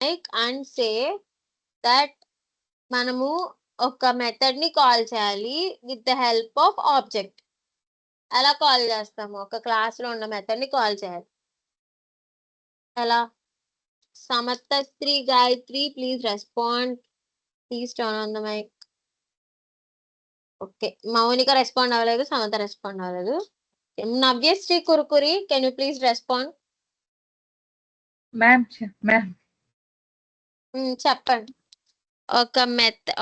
and say that మనము ఒక method ని కాల్ చేయాలి with the help of object. ఎలా కాల్ చేస్తాము? ఒక క్లాస్ లో ఉన్న మెథడ్ ని కాల్ చేయాలి. ఎలా? Samarthasri Gayatri, please respond. Please turn on the mic. Okay, Mounika respond అవ్వలేదు, సమత రెస్పాండ్ అవ్వలేదు. Navyasri Kurukuri, can you please respond? Ma'am చెప్పండి.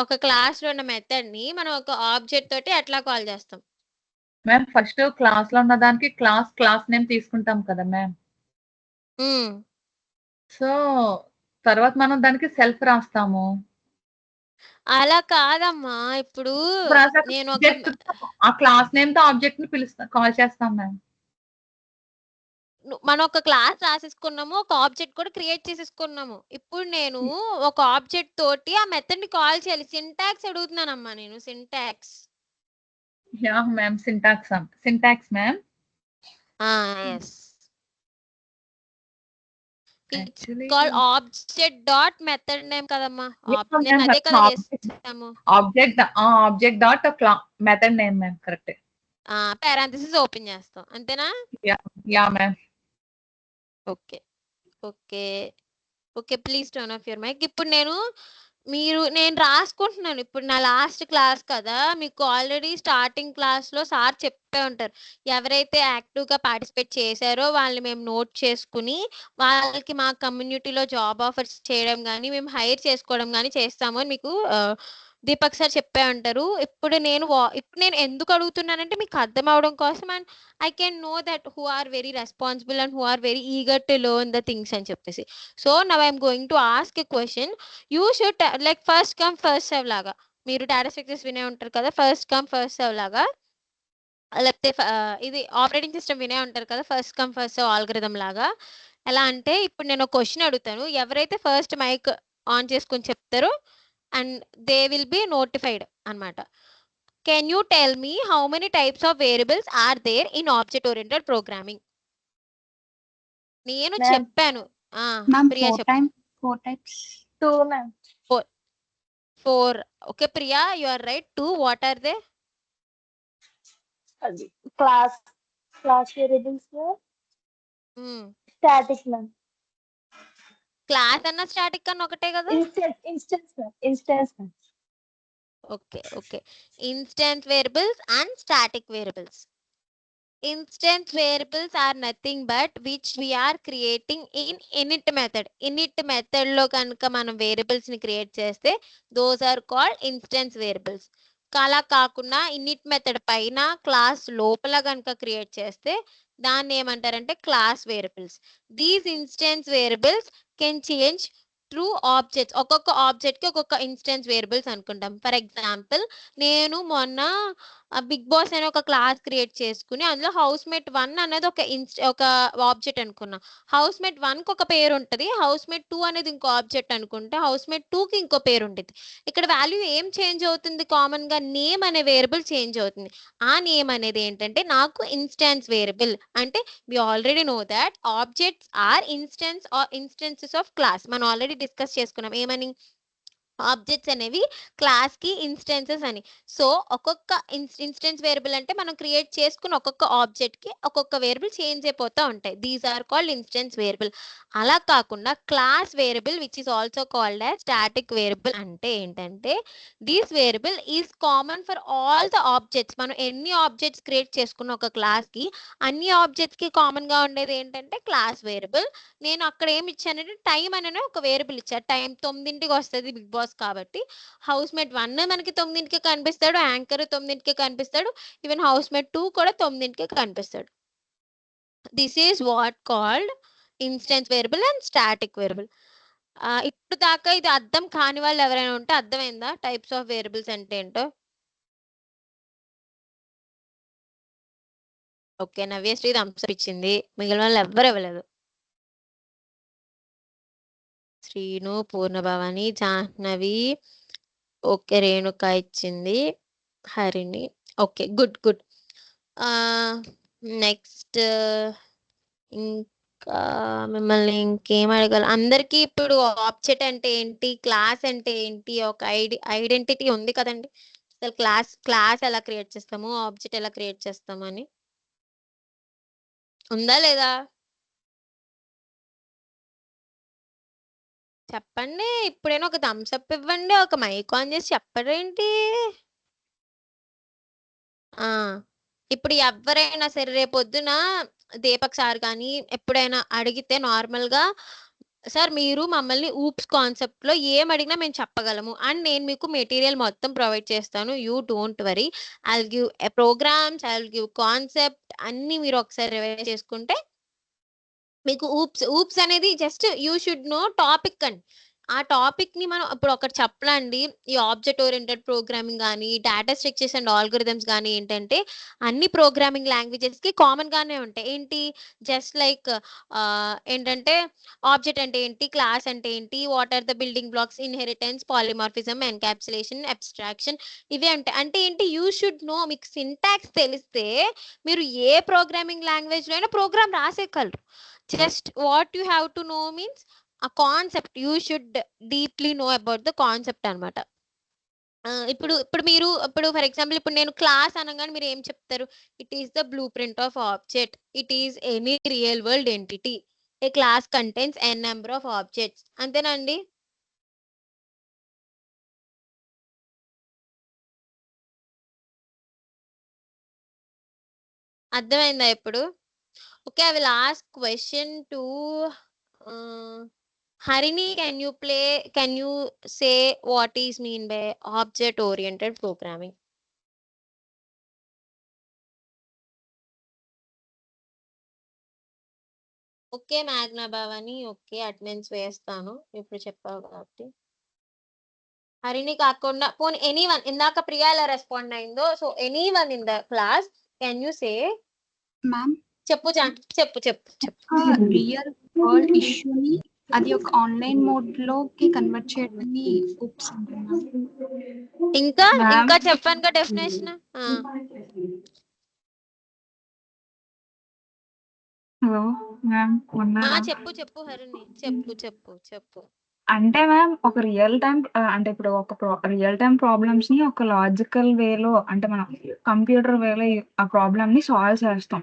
ఒక క్లాస్ లో ఉన్న మెథడ్ ని మనం ఒక ఆబ్జెక్ట్ తోటి ఎట్లా కాల్ చేస్తాం? మ్యామ్ ఫస్ట్ క్లాస్ లో ఉన్న దానికి క్లాస్ నేమ్ తీసుకుంటాం కదా మ్యామ్. సో తర్వాత మనం దానికి సెల్ఫ్ రాస్తాము. అలా కాదమ్మా, ఇప్పుడు నేను ఆ క్లాస్ నేమ్ తో ఆబ్జెక్ట్ ని కాల్ చేస్తాం మ్యామ్. మనం ఒక క్లాస్ రాసేసుకున్నాము, ఒక ఆబ్జెక్ట్ కూడా క్రియేట్ చేసేసుకున్నాము. ఇప్పుడు నేను ఒక ఆబ్జెక్ట్ తోటి ఆ మెథడ్ ని కాల్ చేయాలి. సింటాక్స్ అడుగుతున్నానమ్మా నేను, syntax. Yeah ma'am, syntax ma'am. yes, it's called object dot method name కదమ్మా. నేను అదే కదా చేస్తాము. Object dot method name ma'am, correct. Parenthesis open చేస్తాం, అంతేనా? Yeah ma'am. Okay okay okay, please turn off your mic. ఇప్పుడు నేను రాసుకుంటున్నాను. ఇప్పుడు నా లాస్ట్ క్లాస్ కదా, మీకు ఆల్రెడీ స్టార్టింగ్ క్లాస్ లో సార్ చెప్పే ఉంటారు. ఎవరైతే యాక్టివ్ గా పార్టిసిపేట్ చేశారో వాళ్ళని మేము నోట్ చేసుకుని వాళ్ళకి మా కమ్యూనిటీలో జాబ్ ఆఫర్స్ చేయడం కానీ మేము హైర్ చేసుకోవడం కానీ చేస్తాము అని మీకు దీపక్ సార్ చెప్పే ఉంటారు. ఇప్పుడు నేను ఎందుకు అడుగుతున్నానంటే మీకు అర్థం అవడం కోసం, and I can know that who are very responsible and who are very eager to learn the things అని చెప్పేసి. So now I am going to ask a question. You should like first come first serve లాగా. మీరు data structures వినే ఉంటారు కదా, first come first serve లాగా. లేకపోతే ఇది ఆపరేటింగ్ సిస్టమ్ వినే ఉంటారు కదా, first come first serve algorithm లాగా. ఎలా అంటే ఇప్పుడు నేను ఒక క్వశ్చన్ అడుగుతాను, ఎవరైతే ఫస్ట్ మైక్ ఆన్ చేసుకొని చెప్తారో and they will be notified అన్నమాట. Can you tell me how many types of variables are there in object oriented programming? నేను చెప్పాను. ప్రియా చెప్పు. 4 types. 2 ma'am. 4. Okay Priya, you are right. 2. What are they? Class variables were static ma'am. Class అన్న static అన్న ఒకటే కదా? Instance ma'am. Okay. Instance variables and static variables. Instance variables are nothing but which we are creating in init method. Init method లో కనుక మనం variables ని create చేస్తే those are called instance variables. అలా కాకుండా ఇన్నిట్ మెథడ్ పైన class లోపల కనుక క్రియేట్ చేస్తే దాన్ని ఏమంటారంటే class variables. These instance variables can change through objects. ఒక్కొక్క ఆబ్జెక్ట్ కి ఒక్కొక్క ఇన్స్టెన్స్ వేరియబుల్స్ అనుకుంటాం. ఫర్ ఎగ్జాంపుల్ నేను మొన్న బిగ్ బాస్ అనే ఒక క్లాస్ క్రియేట్ చేసుకుని అందులో హౌస్ మేట్ 1 అనేది ఒక ఆబ్జెక్ట్ అనుకున్నా. హౌస్ మేట్ 1 కి ఒక పేరు ఉంటుంది, హౌస్ మేట్ 2 అనేది ఇంకో ఆబ్జెక్ట్ అనుకుంటే హౌస్ మేట్ 2 కి ఇంకో పేరు ఉంటుంది. ఇక్కడ వాల్యూ ఏం చేంజ్ అవుతుంది? కామన్ గా నేమ్ అనే వేరియబుల్ చేంజ్ అవుతుంది. ఆ నేమ్ అనేది ఏంటంటే నాకు ఇన్స్టాన్స్ వేరియబుల్. అంటే we already know that objects are instances of class. మనం ఆల్రెడీ డిస్కస్ చేసుకున్నాం ఏమని, ఆబ్జెక్ట్స్ అనేవి క్లాస్ కి ఇన్స్టెన్సెస్ అని. సో ఒక్కొక్క ఇన్స్టెన్స్ వేరియబుల్ అంటే మనం క్రియేట్ చేసుకున్న ఒక్కొక్క ఆబ్జెక్ట్ కి ఒక్కొక్క వేరియబుల్ చేంజ్ అయిపోతూ ఉంటాయి. These are called instance variable. అలా కాకుండా class variable which is also called as static variable అంటే ఏంటంటే this variable is common for all the objects. మనం ఎన్ని ఆబ్జెక్ట్స్ క్రియేట్ చేసుకున్న ఒక క్లాస్ కి అన్ని ఆబ్జెక్ట్స్ కి కామన్ గా ఉండేది ఏంటంటే క్లాస్ వేరియబుల్. నేను అక్కడ ఏమి ఇచ్చానంటే టైం అనే ఒక వేరియబుల్ ఇచ్చాను. టైం 9కి వస్తుంది బిగ్ బాస్ కాబట్టి హౌస్ మేట్ 1 మనకి 9కి కనిపిస్తాడు, యాంకర్ 9కి కనిపిస్తాడు, ఈవెన్ హౌస్ మేట్ 2 కూడా 9కి కనిపిస్తాడు. This is what called instance variable and static variable. ఇప్పుడు దాకా ఇది అర్థం కాని వాళ్ళు ఎవరైనా ఉంటే అర్థమైందా టైప్స్ ఆఫ్ వేరియబుల్స్ అంటే ఏంటో? ఓకే, నవ్యశ్రీ థమ్స్ అప్ ఇచ్చింది, మిగిలిన వాళ్ళు ఎవ్వరు ఇవ్వలేదు. శ్రీను, పూర్ణభవాని, జాహ్నవి, ఓకే, రేణుక ఇచ్చింది, హరిణి. Okay, good. నెక్స్ట్ ఇంకా ఇంకా మిమ్మల్ని ఇంకేం అడగాలి? అందరికీ ఇప్పుడు ఆబ్జెక్ట్ అంటే ఏంటి, క్లాస్ అంటే ఏంటి, ఒక ఐడెంటిటీ ఉంది కదండి. అసలు క్లాస్ ఎలా క్రియేట్ చేస్తాము, ఆబ్జెక్ట్ ఎలా క్రియేట్ చేస్తాము అని ఉందా లేదా? చెప్పండి. ఇప్పుడైనా ఒక థమ్స్ అప్ ఇవ్వండి. ఒక మైక్ ఆన్ చేసి చెప్పరేంటి? ఆ ఇప్పుడు ఎవరైనా సరే రేపొద్దున దీపక్ సార్ కానీ ఎప్పుడైనా అడిగితే నార్మల్గా సార్ మీరు మమ్మల్ని ఊప్స్ కాన్సెప్ట్ లో ఏం అడిగినా మేము చెప్పగలము అండ్ నేను మీకు మెటీరియల్ మొత్తం ప్రొవైడ్ చేస్తాను. You don't worry. I will give programs, I will give concept అన్ని మీరు ఒకసారి రివైజ్ చేసుకుంటే మీకు ఊప్స్ అనేది just you should know topic అండి. ఆ టాపిక్ ని మనం ఇప్పుడు ఒకటి చెప్పలండి. ఈ ఆబ్జెక్ట్ ఓరియంటెడ్ ప్రోగ్రామింగ్ కానీ డేటా స్ట్రక్చర్స్ అండ్ ఆల్గోరిథమ్స్ కానీ ఏంటంటే అన్ని ప్రోగ్రామింగ్ లాంగ్వేజెస్ కి కామన్ గానే ఉంటాయి. ఏంటి జస్ట్ లైక్ ఏంటంటే ఆబ్జెక్ట్ అంటే ఏంటి, క్లాస్ అంటే ఏంటి, what are the building blocks, inheritance, polymorphism, encapsulation, abstraction ఇవే ఉంటాయి. అంటే ఏంటి యూ షుడ్ నో. మీకు సింటాక్స్ తెలిస్తే మీరు ఏ ప్రోగ్రామింగ్ లాంగ్వేజ్ లో అయినా ప్రోగ్రామ్ రాసేయగలరు. Just what you have to know means ఆ concept you should deeply know about the concept అనమాట. ఇప్పుడు ఫర్ ఎగ్జాంపుల్ ఇప్పుడు నేను క్లాస్ అనగానే మీరు ఏం చెప్తారు? It is the blueprint of object, it is any real world entity, a class contains N number of objects. అంతేనండి. అర్థమైందా ఇప్పుడు? Okay, I will ask question to Harini. Can you say what is mean by object oriented programming? Okay Magna Bhavani, okay attendance వేస్తాను ఇప్పుడు చెప్పావు కాబట్టి. హరిణి కాకుండా పోనీ anyone, ఇందాక ప్రియా ఎలా రెస్పాండ్ అయిందో, so anyone in the class can you say? Ma'am చెప్పు చెప్పు చెప్పు చెప్పు. రియల్ వరల్డ్ ఇష్యూని అది ఒక ఆన్లైన్ మోడ్ లోకి కన్వర్ట్ చేయడాన్ని ఊప్స్ అంటున్నాం. ఇంకా Ma'am. ఇంకా చెప్పాను కదా డెఫినేషన్. హలో మ్యామ్ ఉన్నారా? చెప్పు హరిణి, చెప్పు. అంటే మ్యామ్ ఒక రియల్ టైమ్ అంటే ఇప్పుడు ఒక రియల్ టైమ్ ప్రాబ్లమ్స్ ని ఒక లాజికల్ వేలో అంటే మనం కంప్యూటర్ వేలో ఆ ప్రాబ్లమ్ ని సాల్వ్ చేస్తాం.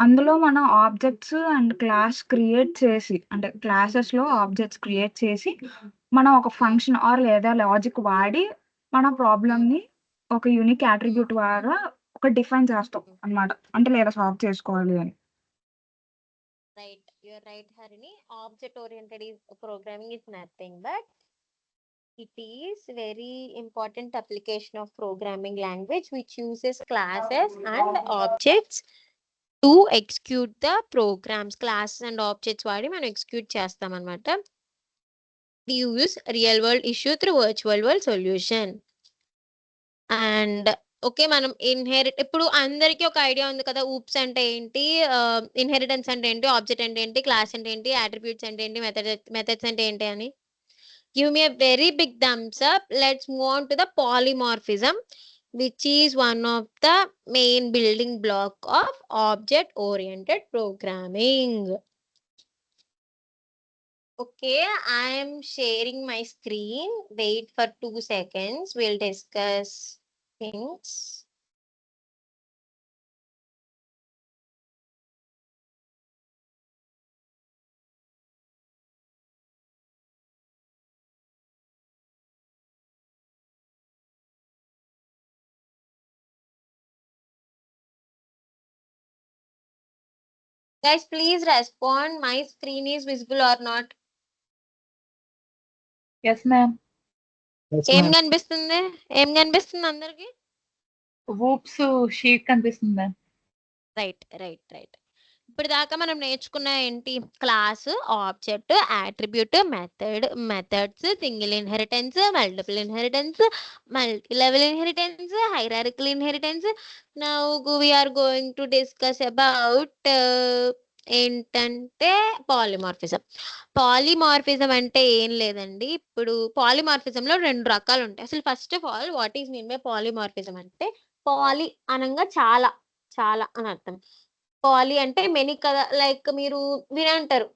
అందులో మనం ఆబ్జెక్ట్స్ అండ్ క్లాస్ క్రియేట్ చేసి అంటే క్లాసెస్ లో ఆబ్జెక్ట్స్ క్రియేట్ చేసి మనం ఒక ఫంక్షన్ ఆర్ లేదా లాజిక్ వాడి మన ప్రాబ్లమ్ ని ఒక యూనిక్ అట్రిబ్యూట్ ద్వారా ఒక డిఫైన్ చేస్తాం అన్నమాట. అంటే లేదా సాల్వ్ చేసుకోవాలి అని. Right, you're right, Harini. Object oriented programming is nothing but it is very important application of programming language which uses classes and objects to execute the programs. Classes and objects వాడి మనం execute చేస్తాం అన్నమాట. We use real world issue through virtual world solution. And okay మనం ఇప్పుడు అందరికీ ఒక idea ఉంది కదా ఊప్స్ అంటే ఏంటి, ఇన్హెరిటెన్స్ అంటే ఏంటి, ఆబ్జెక్ట్ అంటే ఏంటి, క్లాస్ అంటే ఏంటి, అట్రిబ్యూట్స్ అంటే ఏంటి, మెథడ్స్ అంటే ఏంటి అని. Give me a very big thumbs up. Let's move on to the polymorphism which is one of the main building block of object oriented programming. Okay, I am sharing my screen. Wait for 2 seconds. We'll discuss things. Guys, please respond. My screen is visible or not? Yes ma'am. ఏం కనిపిస్తుంది అందరికి? OOPs sheet కనిపిస్తుంది ma'am. Right. ఇప్పుడు దాకా మనం నేర్చుకున్న ఏంటి? Class, object, attribute, methods, single inheritance, multiple inheritance, multi level inheritance, hierarchical inheritance. Now we are going to discuss about ఏంటంటే పాలిమార్ఫిజం అంటే ఏం లేదండి. ఇప్పుడు పాలిమార్ఫిజం లో 2 రకాలు ఉంటాయి. అసలు first of all what is mean by polymorphism అంటే పాలి అనంగా చాలా అని అర్థం. పాలీ అంటే మెనీ కదా, లైక్ మీరు వినే ఉంటారు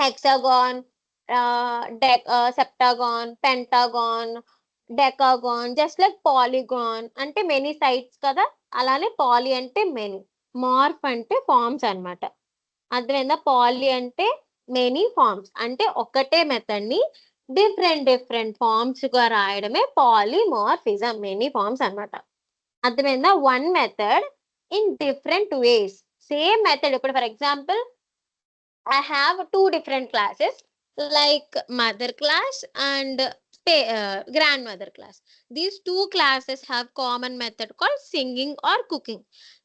hexagon, septagon, pentagon, decagon, just like polygon అంటే మెనీ సైట్స్ కదా, అలానే పాలీ అంటే మెనీ, మార్ఫ్ అంటే ఫార్మ్స్ అన్నమాట. అర్థమైందా? పాలీ అంటే మెనీ ఫార్మ్స్, అంటే ఒకటే మెథడ్ ని డిఫరెంట్ ఫార్మ్స్ గా రాయడమే పాలిమార్ఫిజం, మెనీ ఫార్మ్స్ అన్నమాట. అర్థమైందా? One method in different ways. Same method, ఇప్పుడు for example I have two different classes like mother class and grandmother class. These two classes have common method called singing or cooking.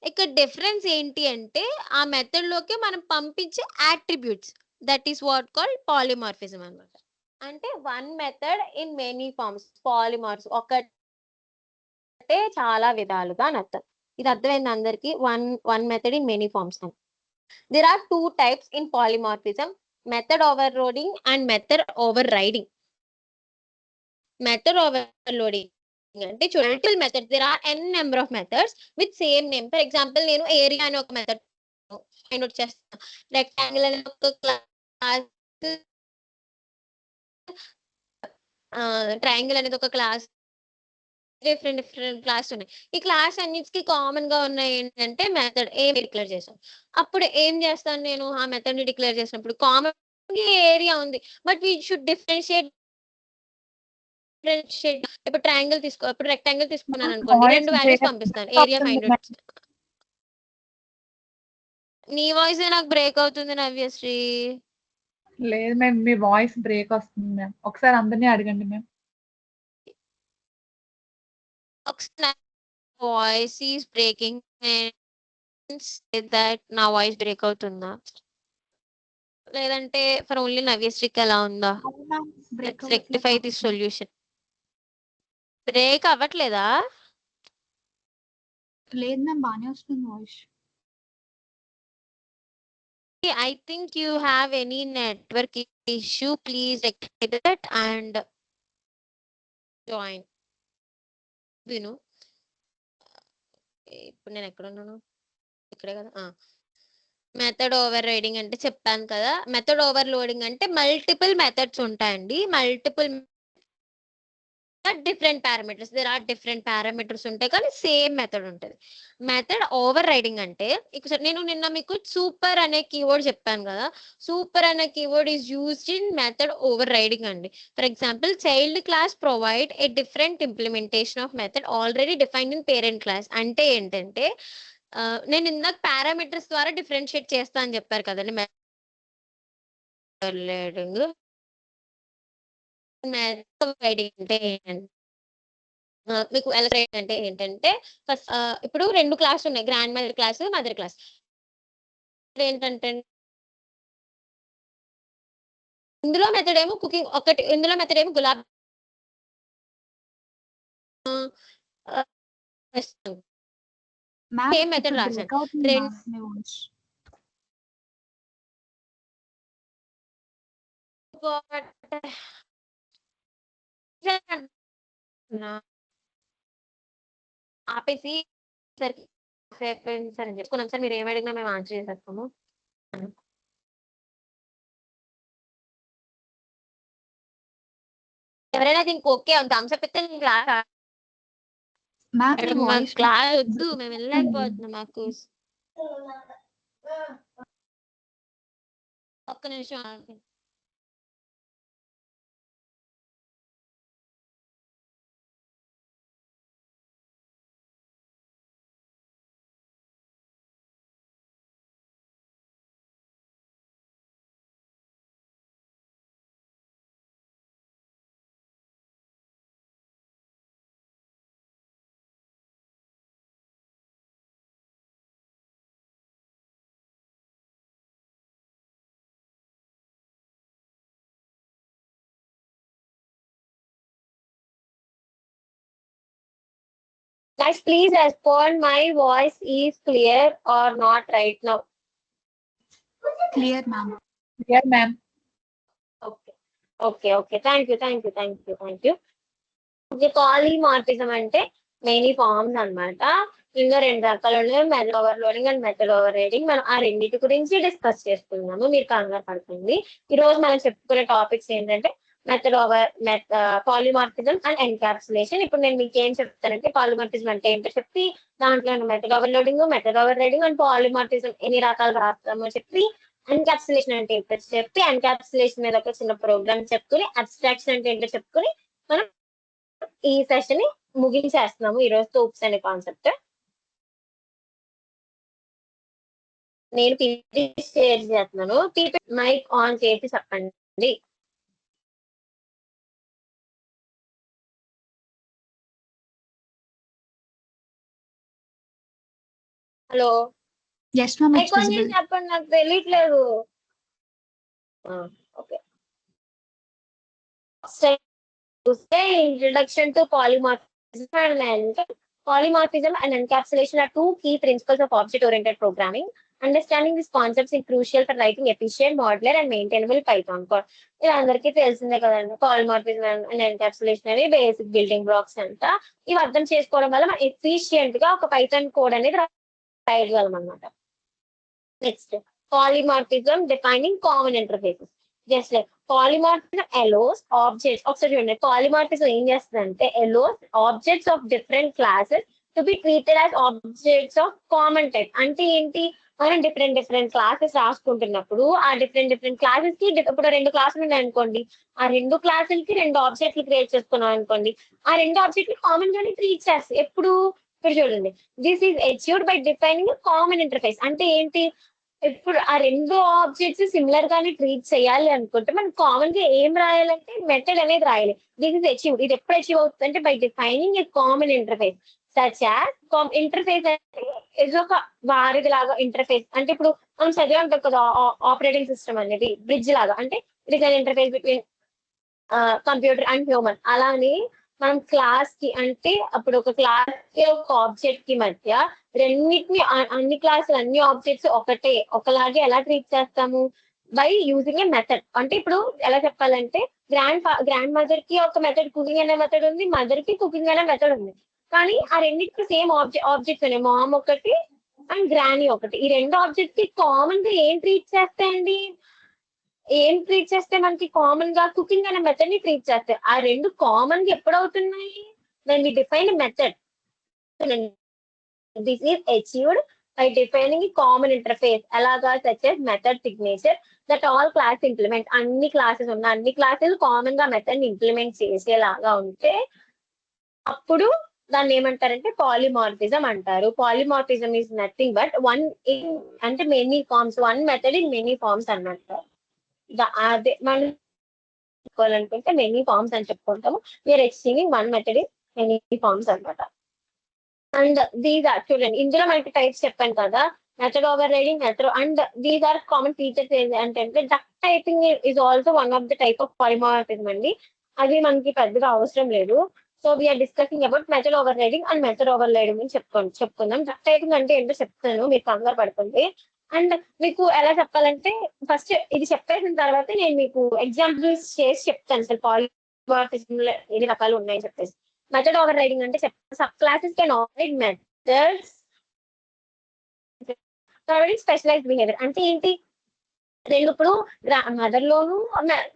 ఇక్కడ difference ఏంటి అంటే ఆ method లోకి మనం పంపించే attributes, that is what called polymorphism అన్నమాట. అంటే one method in many forms, polymorph ఒకటే చాలా విధాలుగా అని అర్థం. ఇది అర్థమైంది అందరికి? One method in many forms అని. There are two types in polymorphism, method overloading and method overriding. Method overloading అంటే చూడండి, multiple methods, there are n number of methods with same name. For example, నేను area అనే ఒక method find out చేస్తాను, rectangle అనే ఒక class, triangle అనేది ఒక క్లాస్, డిఫరెంట్ క్లాస్ ఉన్నాయి. ఈ క్లాస్ అన్నిటికి కామన్ గా ఉన్నాయి ఏంటంటే మెథడ్ ఏ డిక్లేర్ చేసాం. అప్పుడు ఏం చేస్తాను నేను, ఆ మెథడ్ ని డిక్లేర్ చేసినప్పుడు కామన్ ఏరియా ఉంది, బట్ వీ షుడ్ డిఫరెన్షియేట్. ఇప్పుడు ట్రయాంగిల్ తీసుకో, ఇప్పుడు రెక్టాంగిల్ తీసుకున్నాను అనుకోండి, వాయిస్ రెండు బ్రేక్ వాల్యూస్ పంపిస్తాను, ఏరియా ఫైండ్ అవుట్. నీ వాయిస్ నాకు బ్రేక్ అవుతుంది నవ్యశ్రీ. లేదు మ్యామ్, మీ వాయిస్ బ్రేక్ వస్తుంది మ్యామ్. ఒకసారి అందరినీ అడగండి ma'am. Voice is breaking, that నా వాయిస్ బ్రేక్ అవుతుందా, లేదంటే ఫర్ ఓన్లీ నవ్యశ్రీకి ఎలా ఉందా? Let's rectify the solution. Break అవ్వట్లేదా? లేదు మ్యామ్, బానే వస్తుంది voice. I think you have any network issue. Please rectify that and join. విను. ఇప్పుడు నేను ఎక్కడ ఉన్నాను? ఇక్కడే కదా. మెథడ్ ఓవర్ రైడింగ్ అంటే చెప్పాను కదా, మెథడ్ ఓవర్ లోడింగ్ అంటే మల్టిపుల్ మెథడ్స్ ఉంటాయండి, multiple different parameters, there are different parameters ఉంటాయి కానీ సేమ్ మెథడ్ ఉంటుంది. మెథడ్ ఓవర్ రైడింగ్ అంటే ఇక్కడ నేను నిన్న మీకు సూపర్ అనే కీవర్డ్ చెప్పాను కదా, సూపర్ అనే keyword is used in method overriding అండి. For example, child class provide a different implementation of method already defined in parent class. అంటే ఏంటంటే నేను ఇందాక పారామీటర్స్ ద్వారా డిఫరెన్షియేట్ చేస్తా అని చెప్పారు కదండి మెథడ్ రైడింగ్. మెథడ్ రైడింగ్ అంటే ఏంటంటే మీకు ఎలక్ట్రేట్ అంటే ఏంటంటే ఫస్ట్ ఇప్పుడు రెండు క్లాస్ ఉన్నాయి, grand mother class, mother class. ఏంటంటే ఇందులో మెథడ్ ఏమో కుకింగ్ ఒకటి, ఇందులో మెథడ్ ఏమో గులాబ్ మ్యామ్ సేమ్ మెథడ్ ఇప్పుడు రాశాను. బ్రేక్ అవుతుంది రెండు మ్యామ్ మీ వాయిస్. ఆపేసి సరే సరే అని చెప్పుకున్నాం సార్, మీరు ఏమి అడిగినా మేము ఆన్సర్ చేసేస్తాము. ఎవరైనా దీనికి ఓకే థమ్స్ అప్ ఇస్తే క్లాస్ మ్యామ్ మీ వాయిస్ క్లాస్ వద్దు, మేము వెళ్ళలేకపోతున్నాం, మాకు ఒక్క నిమిషం ఆగండి. Guys, please respond. My voice is clear or not right now? Clear ma'am. Clear ma'am. Okay. Thank you. Polymorphism అంటే మెనీ ఫార్మ్స్ అన్నమాట. ఇంకా 2 రకాలు ఉన్నాయి, method overloading and method over riding. మనం ఆ రెండింటి గురించి డిస్కస్ చేసుకుందాము, మీరు కంగారు పడుతుంది. ఈ రోజు మనం చెప్పుకునే టాపిక్స్ ఏంటంటే పాలిమార్ఫిజం అండ్ ఎన్కాప్సులేషన్. ఇప్పుడు నేను మీకు ఏం చెప్తానంటే పాలిమార్ఫిజం అంటే ఏంటో చెప్పి, దాంట్లో method overloading, method overriding and polymorphism ఎన్ని రకాలు రాస్తామో చెప్పి, ఎన్కాప్సులేషన్ అంటే ఏంటో చెప్పి, ఎన్కాప్సులేషన్ మీద ఒక చిన్న ప్రోగ్రామ్ చెప్పుకుని, అబ్స్ట్రాక్షన్ అంటే ఏంటో చెప్పుకుని మనం ఈ సెషన్ ని ముగించేస్తున్నాము ఈ రోజు ఊప్స్ అనే కాన్సెప్ట్. నేను పీపీటీ షేర్ చేస్తున్నాను, పీపీటీ మైక్ ఆన్ చేసి చెప్పండి. Hello, yes ma'am, mic on చేసి చెప్పండి, నాకు తెలియట్లేదు. ఓకే, introduction to polymorphism and polymorphism and encapsulation are two key principles of object-oriented programming. Understanding these concepts is crucial for writing efficient, modular and maintainable Python code. ఇది అందరికీ తెలిసిందే కదండి, polymorphism and encapsulation అనేవి బేసిక్ బిల్డింగ్ బ్లాక్స్ అంట. ఇవి అర్థం చేసుకోవడం వల్ల మనం ఎఫిషియెంట్ గా ఒక పైథాన్ కోడ్ అనేది రాయగలం అన్నమాట. Next, polymorphism defining common interfaces. Just like polymorphism allows objects, ఒకసారి చూడండి, పాలిమార్ఫిజం ఏం చేస్తుందంటే allows objects of different classes to be treated as objects of common type. అంటే ఏంటి, మనం డిఫరెంట్ క్లాసెస్ రాసుకుంటున్నప్పుడు ఆ డిఫరెంట్ క్లాసెస్ కి ఇప్పుడు 2 క్లాసులు ఉన్నాయి అనుకోండి, ఆ 2 క్లాసులకి 2 ఆబ్జెక్ట్లు క్రియేట్ చేసుకున్నాం అనుకోండి, ఆ 2 ఆబ్జెక్ట్లు కామన్ గానే ట్రీట్ చేస్తాయి. ఎప్పుడు ఇప్పుడు చూడండి, this is achieved by defining common interface. అంటే ఏంటి, ఇప్పుడు ఆ 2 ఆబ్జెక్ట్స్ సిమిలర్ గానే ట్రీట్ చేయాలి అనుకుంటే మనం కామన్ గా ఏం రాయాలంటే మెథడ్ అనేది రాయాలి. This is achieve. ఇది ఎప్పుడు అచీవ్ అవుతుంది అంటే by defining a common interface such as interface అంటే ఇది ఒక వారిది లాగా ఇంటర్ఫేస్. అంటే ఇప్పుడు మనం చదివాం కదా ఆపరేటింగ్ సిస్టమ్ అనేది బ్రిడ్జ్ లాగా, అంటే it is an interface between computer and human. అలానే మనం క్లాస్ కి అంటే అప్పుడు ఒక క్లాస్ కి ఒక ఆబ్జెక్ట్ కి మధ్య రెండింటిని అన్ని క్లాసులు అన్ని ఆబ్జెక్ట్స్ ఒకలాగే ఎలా ట్రీట్ చేస్తాము, బై యూజింగ్ ఏ మెథడ్. అంటే ఇప్పుడు ఎలా చెప్పాలంటే గ్రాండ్ మదర్ కి ఒక మెథడ్ కుకింగ్ అనే మెథడ్ ఉంది, మదర్ కి కుకింగ్ అనే మెథడ్ ఉంది. కానీ ఆ రెండింటికి సేమ్ ఆబ్జెక్ట్స్ ఉన్నాయి, మామ్ ఒకటి అండ్ గ్రానీ ఒకటి. ఈ 2 ఆబ్జెక్ట్స్ కి కామన్ గా ఏం ట్రీట్ చేస్తాయండి, ఏం ట్రీట్ చేస్తే మనకి కామన్ గా కుకింగ్ అనే మెథడ్ ని ట్రీట్ చేస్తాయి. ఆ 2 కామన్ గా ఎప్పుడు అవుతున్నాయి, when we define a method. This is achieved by defining a common interface అలాగా such as method signature that all class implement. అన్ని క్లాసెస్ ఉన్న అన్ని క్లాసెస్ కామన్ గా మెథడ్ ని ఇంప్లిమెంట్ చేసేలాగా ఉంటే అప్పుడు దాన్ని ఏమంటారంటే పాలిమార్ఫిజం అంటారు. పాలిమార్ఫిజం ఈజ్ నథింగ్ బట్ అంటే many forms, one method in many forms అన్నమాట. అదే మనం చెప్పుకోవాలనుకుంటే మెనీ ఫార్మ్స్ అని చెప్పుకుంటాము. We're exchanging one method in many forms అనమాట. అండ్ దీస్ ఆర్ చూడండి, ఇందులో మనకి టైప్స్ చెప్పాను కదా, method overriding, method and these are common features ఏంటంటే duck typing is also one of the type of polymorphism అండి. అది మనకి పెద్దగా అవసరం లేదు. So we're discussing about method overriding and method overriding అని చెప్పుకుందాం. డక్ టైపింగ్ అంటే ఏంటో చెప్తాను, మీరు కంగారు పడుతుంది. అండ్ మీకు ఎలా చెప్పాలంటే ఫస్ట్ ఇది చెప్పేసిన తర్వాత నేను మీకు ఎగ్జాంపుల్స్ చేసి చెప్తాను అసలు పాలిమార్ఫిజం లో ఎన్ని రకాలు ఉన్నాయని చెప్పేసి. మెథడ్ ఓవర్ రైడింగ్ అంటే subclasses can override methods specialised behaviour. అంటే ఏంటి, రెండు ఇప్పుడు మదర్ లోను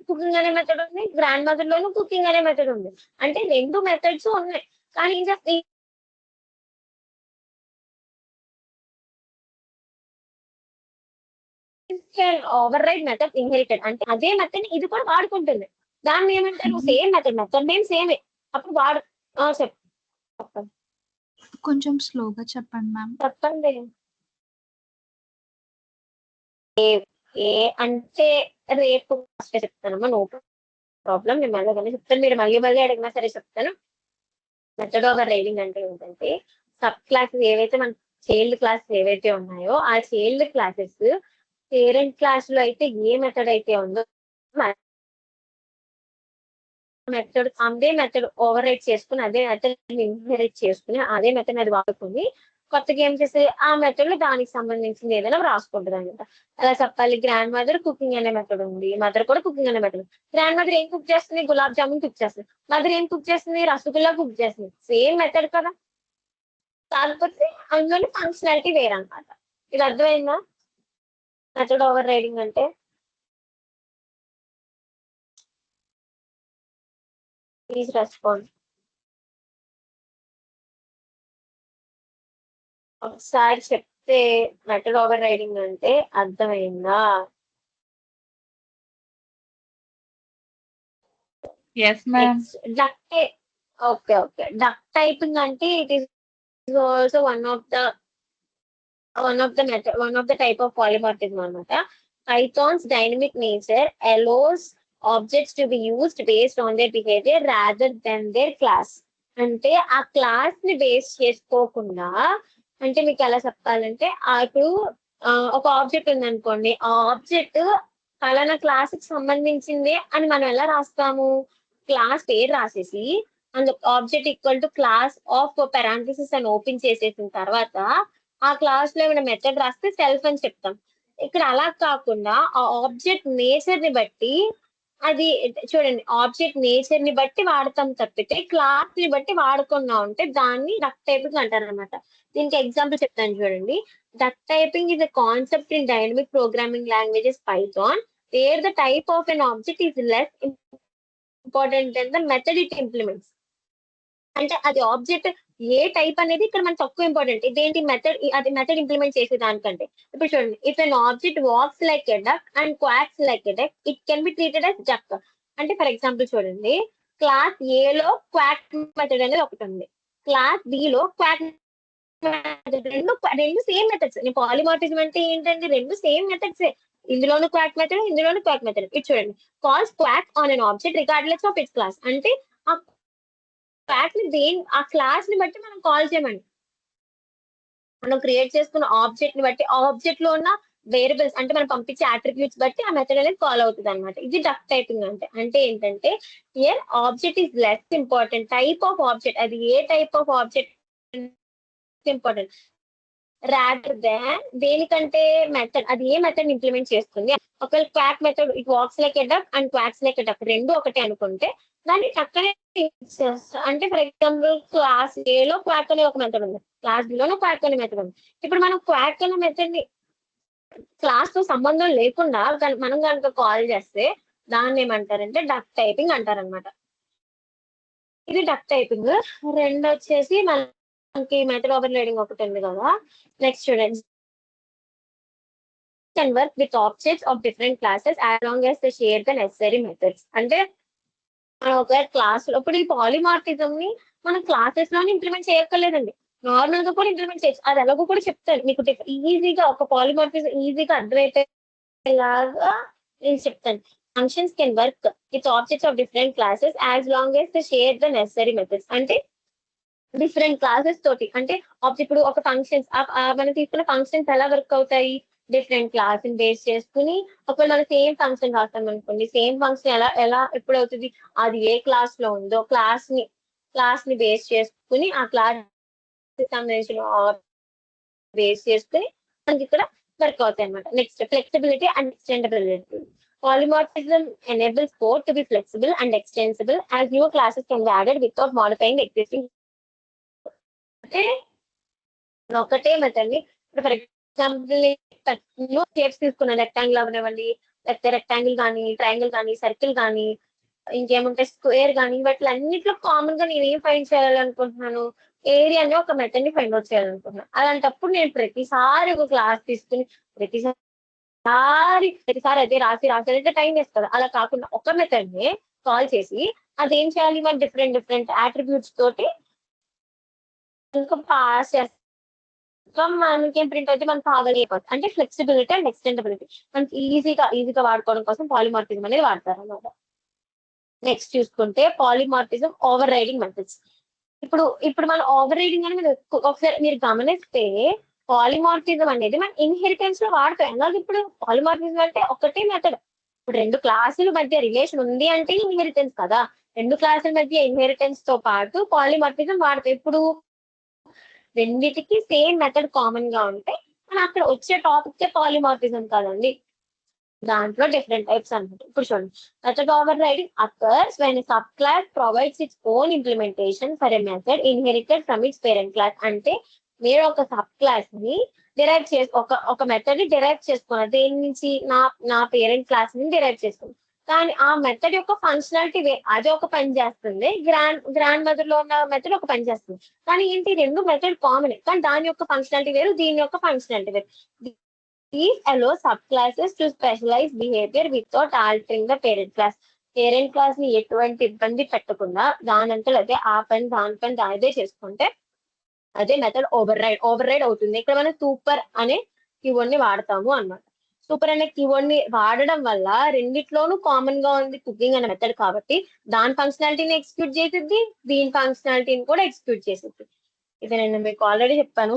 కుకింగ్ అనే మెథడ్ ఉంది, గ్రాండ్ మదర్ లోను కుకింగ్ అనే మెథడ్ ఉంది. అంటే 2 మెథడ్స్ ఉన్నాయి, కానీ ఓవర్ రైడ్ మెథడ్ ఇన్హెరిటెడ్. అంటే అదే మెథడ్ ఇది కూడా వాడుకుంటుంది, దాన్ని ఏమంటారు సేమ్ మెథడ్ నేమ్ సేమే. అప్పుడు చెప్పండి, కొంచెం స్లోగా చెప్పండి మ్యామ్. చెప్పండి. ఏ అంటే రేపు చెప్తానమ్మా, నో ప్రాబ్లం. నేను మళ్ళీ చెప్తాను, మీరు మళ్ళీ అడిగినా సరే చెప్తాను. మెథడ్ ఓవర్ రైడింగ్ అంటే ఏంటంటే సబ్ క్లాసెస్ ఏవైతే మన చైల్డ్ క్లాసెస్ ఏవైతే ఉన్నాయో ఆ చైల్డ్ క్లాసెస్ పేరెంట్ క్లాస్ లో అయితే ఏ మెథడ్ అయితే ఉందో మెథడ్ అదే మెథడ్ ఓవర్ రైడ్ చేసుకుని అదే మెథడ్ ఇన్హెరిట్ చేసుకుని అదే మెథడ్ అది వాడుకుని కొత్తగా ఏం చేస్తే ఆ మెథడ్ లో దానికి సంబంధించింది ఏదైనా రాసుకుంటుంది అనమాట. అలా చెప్పాలి, గ్రాండ్ మదర్ కుకింగ్ అనే మెథడ్ ఉంది, మదర్ కూడా కుకింగ్ అనే మెథడ్. గ్రాండ్ మదర్ ఏం కుక్ చేస్తుంది, గులాబ్ జామున్ కుక్ చేస్తుంది. మదర్ ఏం కుక్ చేస్తుంది, రసగుల్లా కుక్ చేస్తుంది. సేమ్ మెథడ్ కదా. కాకపోతే అందులోని ఫంక్షనాలిటీ వేరన్నమాట. ఇది అర్థమైందా మెథడ్ ఓవర్ రైడింగ్ అంటే? Please respond. ఒకసారి చెప్తే మెథడ్ ఓవర్ రైడింగ్ అంటే అర్థమైందా? Yes ma'am. Okay okay. Duck typing అంటే it is also one of the type of polymorphism అన్నమాట. Python's dynamic nature allows objects to be used based on their behavior rather than their class. అంటే ఆ class ని base చేసుకోకుండా, అంటే మీకు ఎలా చెప్పాలంటే ఇప్పుడు ఒక ఆబ్జెక్ట్ ఉందనుకోండి, ఆ ఆబ్జెక్ట్ ఫలానా క్లాస్ కి సంబంధించింది అని మనం ఎలా రాస్తాము? క్లాస్ పేరు రాసేసి and object equal to class of parenthesis అని ఓపెన్ చేసేసిన తర్వాత ఆ క్లాస్ లో ఏమైనా మెథడ్ రాస్తే సెల్ఫ్ అని చెప్తాం. ఇక్కడ అలా కాకుండా ఆ ఆబ్జెక్ట్ నేచర్ ని బట్టి అది చూడండి, ఆబ్జెక్ట్ నేచర్ ని బట్టి వాడతాం తప్పితే క్లాస్ ని బట్టి వాడకుండా ఉంటే దాన్ని డక్ టైపింగ్ అంటారు అనమాట. దీనికి ఎగ్జాంపుల్ చెప్తాను చూడండి. Duck typing is a concept in dynamic programming languages Python where the type of an object is less important than the method it implements. అంటే అది ఆబ్జెక్ట్ ఏ టైప్ అనేది ఇక్కడ మనకు తక్కువ ఇంపార్టెంట్. ఇదేంటి మెథడ్, అది మెథడ్ ఇంప్లిమెంట్ చేసే దానికంటే. ఇప్పుడు చూడండి, if an object walks like a duck and quacks like a duck it can be treated as duck. అంటే ఫర్ ఎగ్జాంపుల్ చూడండి, క్లాస్ ఏ లో క్వాక్ మెథడ్ అనేది ఒకటి ఉంది, క్లాస్ బి లో క్వాక్ మెథడ్, రెండు సేమ్ మెథడ్స్. పాలిమార్ఫిజం అంటే ఏంటంటే రెండు సేమ్ మెథడ్స్, ఇందులోను క్వాక్ మెథడ్, ఇందులోను క్వాక్ మెథడ్. ఇది చూడండి, calls quack on an object regardless of its class. అంటే ఆ క్వాక్ ని ఆ క్లాస్ ని బట్టి మనం కాల్ చేయమండి. మనం క్రియేట్ చేసుకున్న ఆబ్జెక్ట్ ని బట్టి, ఆబ్జెక్ట్ లో ఉన్న వేరియబుల్స్ అంటే మనం పంపించే అట్రిబ్యూట్స్ బట్టి ఆ మెథడ్ అనేది కాల్ అవుతుంది అనమాట. ఇది డక్ టైపింగ్ అంటే ఏంటంటే here object is less important, type of object, అది ఏ type of object important rather than దేనికంటే మెథడ్, అది ఏ మెథడ్ ఇంప్లిమెంట్ చేస్తుంది. ఒకవేళ quack method it walks like a duck and quacks like a duck రెండు ఒకటే అనుకుంటే దాన్ని చక్కనే అంటే ఫర్ ఎగ్జాంపుల్ క్లాస్ ఏ లో క్వాక్ అనే ఒక మెథడ్ ఉంది, క్లాస్ బి లోనూ క్వాక్ అనే మెథడ్ ఉంది. ఇప్పుడు మనం క్వాక్ అనే మెథడ్ ని క్లాస్ తో సంబంధం లేకుండా మనం కనుక కాల్ చేస్తే దాన్ని ఏమంటారంటే డక్ టైపింగ్ అంటారనమాట. ఇది డక్ టైపింగ్. రెండు వచ్చేసి మనకి మెథడ్ ఓవర్ రైడింగ్ ఒకటి ఉంది కదా. Next students can work with objects of different classes as long as they share the necessary methods. అంటే మనం ఒక క్లాస్ లో ఇప్పుడు ఈ పాలిమార్ఫిజం ని మనం క్లాసెస్ లోనే ఇంప్లిమెంట్ చేయక్కర్లేదండి, నార్మల్ గా కూడా ఇంప్లిమెంట్ చేయొచ్చు. అది ఎలాగో కూడా చెప్తాను మీకు, ఈజీగా ఒక పాలిమార్ఫిజం ఈజీగా అర్థమైపోయేలాగా నేను చెప్తాను. Functions can work with objects of different classes as long as they share the necessary methods. అంటే డిఫరెంట్ క్లాసెస్ తోటి, అంటే ఇప్పుడు ఒక ఫంక్షన్స్ మనం తీసుకున్న ఫంక్షన్స్ ఎలా వర్క్ అవుతాయి, డిఫరెంట్ క్లాస్ ని బేస్ చేసుకుని. ఒకవేళ మనం సేమ్ ఫంక్షన్ రాస్తాం అనుకోండి, సేమ్ ఫంక్షన్ ఎలా ఎప్పుడు అవుతుంది, అది ఏ క్లాస్ లో ఉందో క్లాస్ ని బేస్ చేసుకుని ఆ క్లాస్ సంబంధించిన బేస్ చేసుకుని మనకి ఇక్కడ వర్క్ అవుతాయి అనమాట. Next flexibility and extensibility. Polymorphism enables code to be flexible and extensible as new classes can be added without modifying the existing. అంటే ఒకటే మెథడ్ ని ఫర్ ఎగ్జాంపుల్ షేప్స్ తీసుకున్నాను, రెక్టాంగిల్ అవనివ్వండి, లేకపోతే రెక్టాంగిల్ కానీ, ట్రయాంగిల్ కానీ, సర్కిల్ కానీ, ఇంకేముంటాయి స్క్వేర్ కానీ, వాటి అన్నిట్లో కామన్ గా నేను ఏం ఫైండ్ చేయాలనుకుంటున్నాను, ఏరియాని ఒక మెథడ్ ని ఫైండ్ అవుట్ చేయాలనుకుంటున్నాను. అలాంటప్పుడు నేను ప్రతిసారి ఒక క్లాస్ తీసుకుని ప్రతిసారి అదే రాసి అంటే టైం వేస్ట్ కదా. అలా కాకుండా ఒక మెథడ్ ని కాల్ చేసి అదేం చేయాలి, మన డిఫరెంట్ అట్రిబ్యూట్స్ తోటి పాస్ చేస్తాం. మనకి ఏం ప్రింట్ అయితే మనకు కావాలి అయిపోతుంది. అంటే ఫ్లెక్సిబిలిటీ అండ్ ఎక్స్టెండబిలిటీ మనకి ఈజీగా వాడుకోవడం కోసం పాలిమార్ఫిజం అనేది వాడతారు అన్నమాట. నెక్స్ట్ చూసుకుంటే పాలిమార్ఫిజం ఓవర్ రైడింగ్ మెథడ్స్. ఇప్పుడు మన ఓవర్ రైడింగ్ అనేది ఒకసారి మీరు గమనిస్తే పాలిమార్ఫిజం అనేది మన ఇన్హెరిటెన్స్ లో వాడతాం. అలాగే ఇప్పుడు పాలిమార్ఫిజం అంటే ఒకటే మెథడ్. ఇప్పుడు రెండు క్లాసుల మధ్య రిలేషన్ ఉంది అంటే ఇన్హెరిటెన్స్ కదా, రెండు క్లాసుల మధ్య ఇన్హెరిటెన్స్ తో పాటు పాలిమార్ఫిజం వాడతాం. ఇప్పుడు రెండిటికి సేమ్ మెథడ్ కామన్ గా ఉంటే మనం అక్కడ వచ్చే టాపిక్ పాలిమార్ఫిజం కదండి. దాంట్లో డిఫరెంట్ టైప్స్ అన్నమాట. ఇప్పుడు చూడండి, method over riding occurs when sub class provides its own implementation for a method inherited from it's parent class. అంటే మీరు ఒక సబ్ క్లాస్ ని డిరైవ్ చేసి ఒక మెథడ్ ని డిరైవ్ చేసుకున్నారు, దేని నుంచి, నా పేరెంట్ క్లాస్ ని డిరైవ్ చేసుకున్నారు. కానీ ఆ మెథడ్ యొక్క ఫంక్షనాలిటీ అది ఒక పని చేస్తుంది, గ్రాండ్ మదర్ లో ఉన్న మెథడ్ ఒక పని చేస్తుంది. కానీ ఏంటి, రెండు మెథడ్ కామన్, కానీ దాని యొక్క ఫంక్షనాలిటీ వేరు, దీని యొక్క ఫంక్షనాలిటీ వేరు. These allow subclasses to specialize behavior without altering the parent class. Parent class ని ఎటువంటి ఇబ్బంది పెట్టకుండా దానంతా అదే దాని పని దానిదే చేసుకుంటే అదే మెథడ్ ఓవర్ రైడ్ అవుతుంది. ఇక్కడ మనం సూపర్ అనే కీవర్డ్ ని వాడతాము అన్నమాట. సూపర్ అనే కీవర్డ్ ని వాడడం వల్ల రెండిట్లోనూ కామన్ గా ఉంది కుకింగ్ అనే మెథడ్ కాబట్టి దాని ఫంక్షనాలిటీని ఎగ్జిక్యూట్ చేసిద్ది, దీని ఫంక్షనాలిటీని కూడా ఎగ్జిక్యూట్ చేసిద్ది. ఇది నేను మీకు ఆల్రెడీ చెప్పాను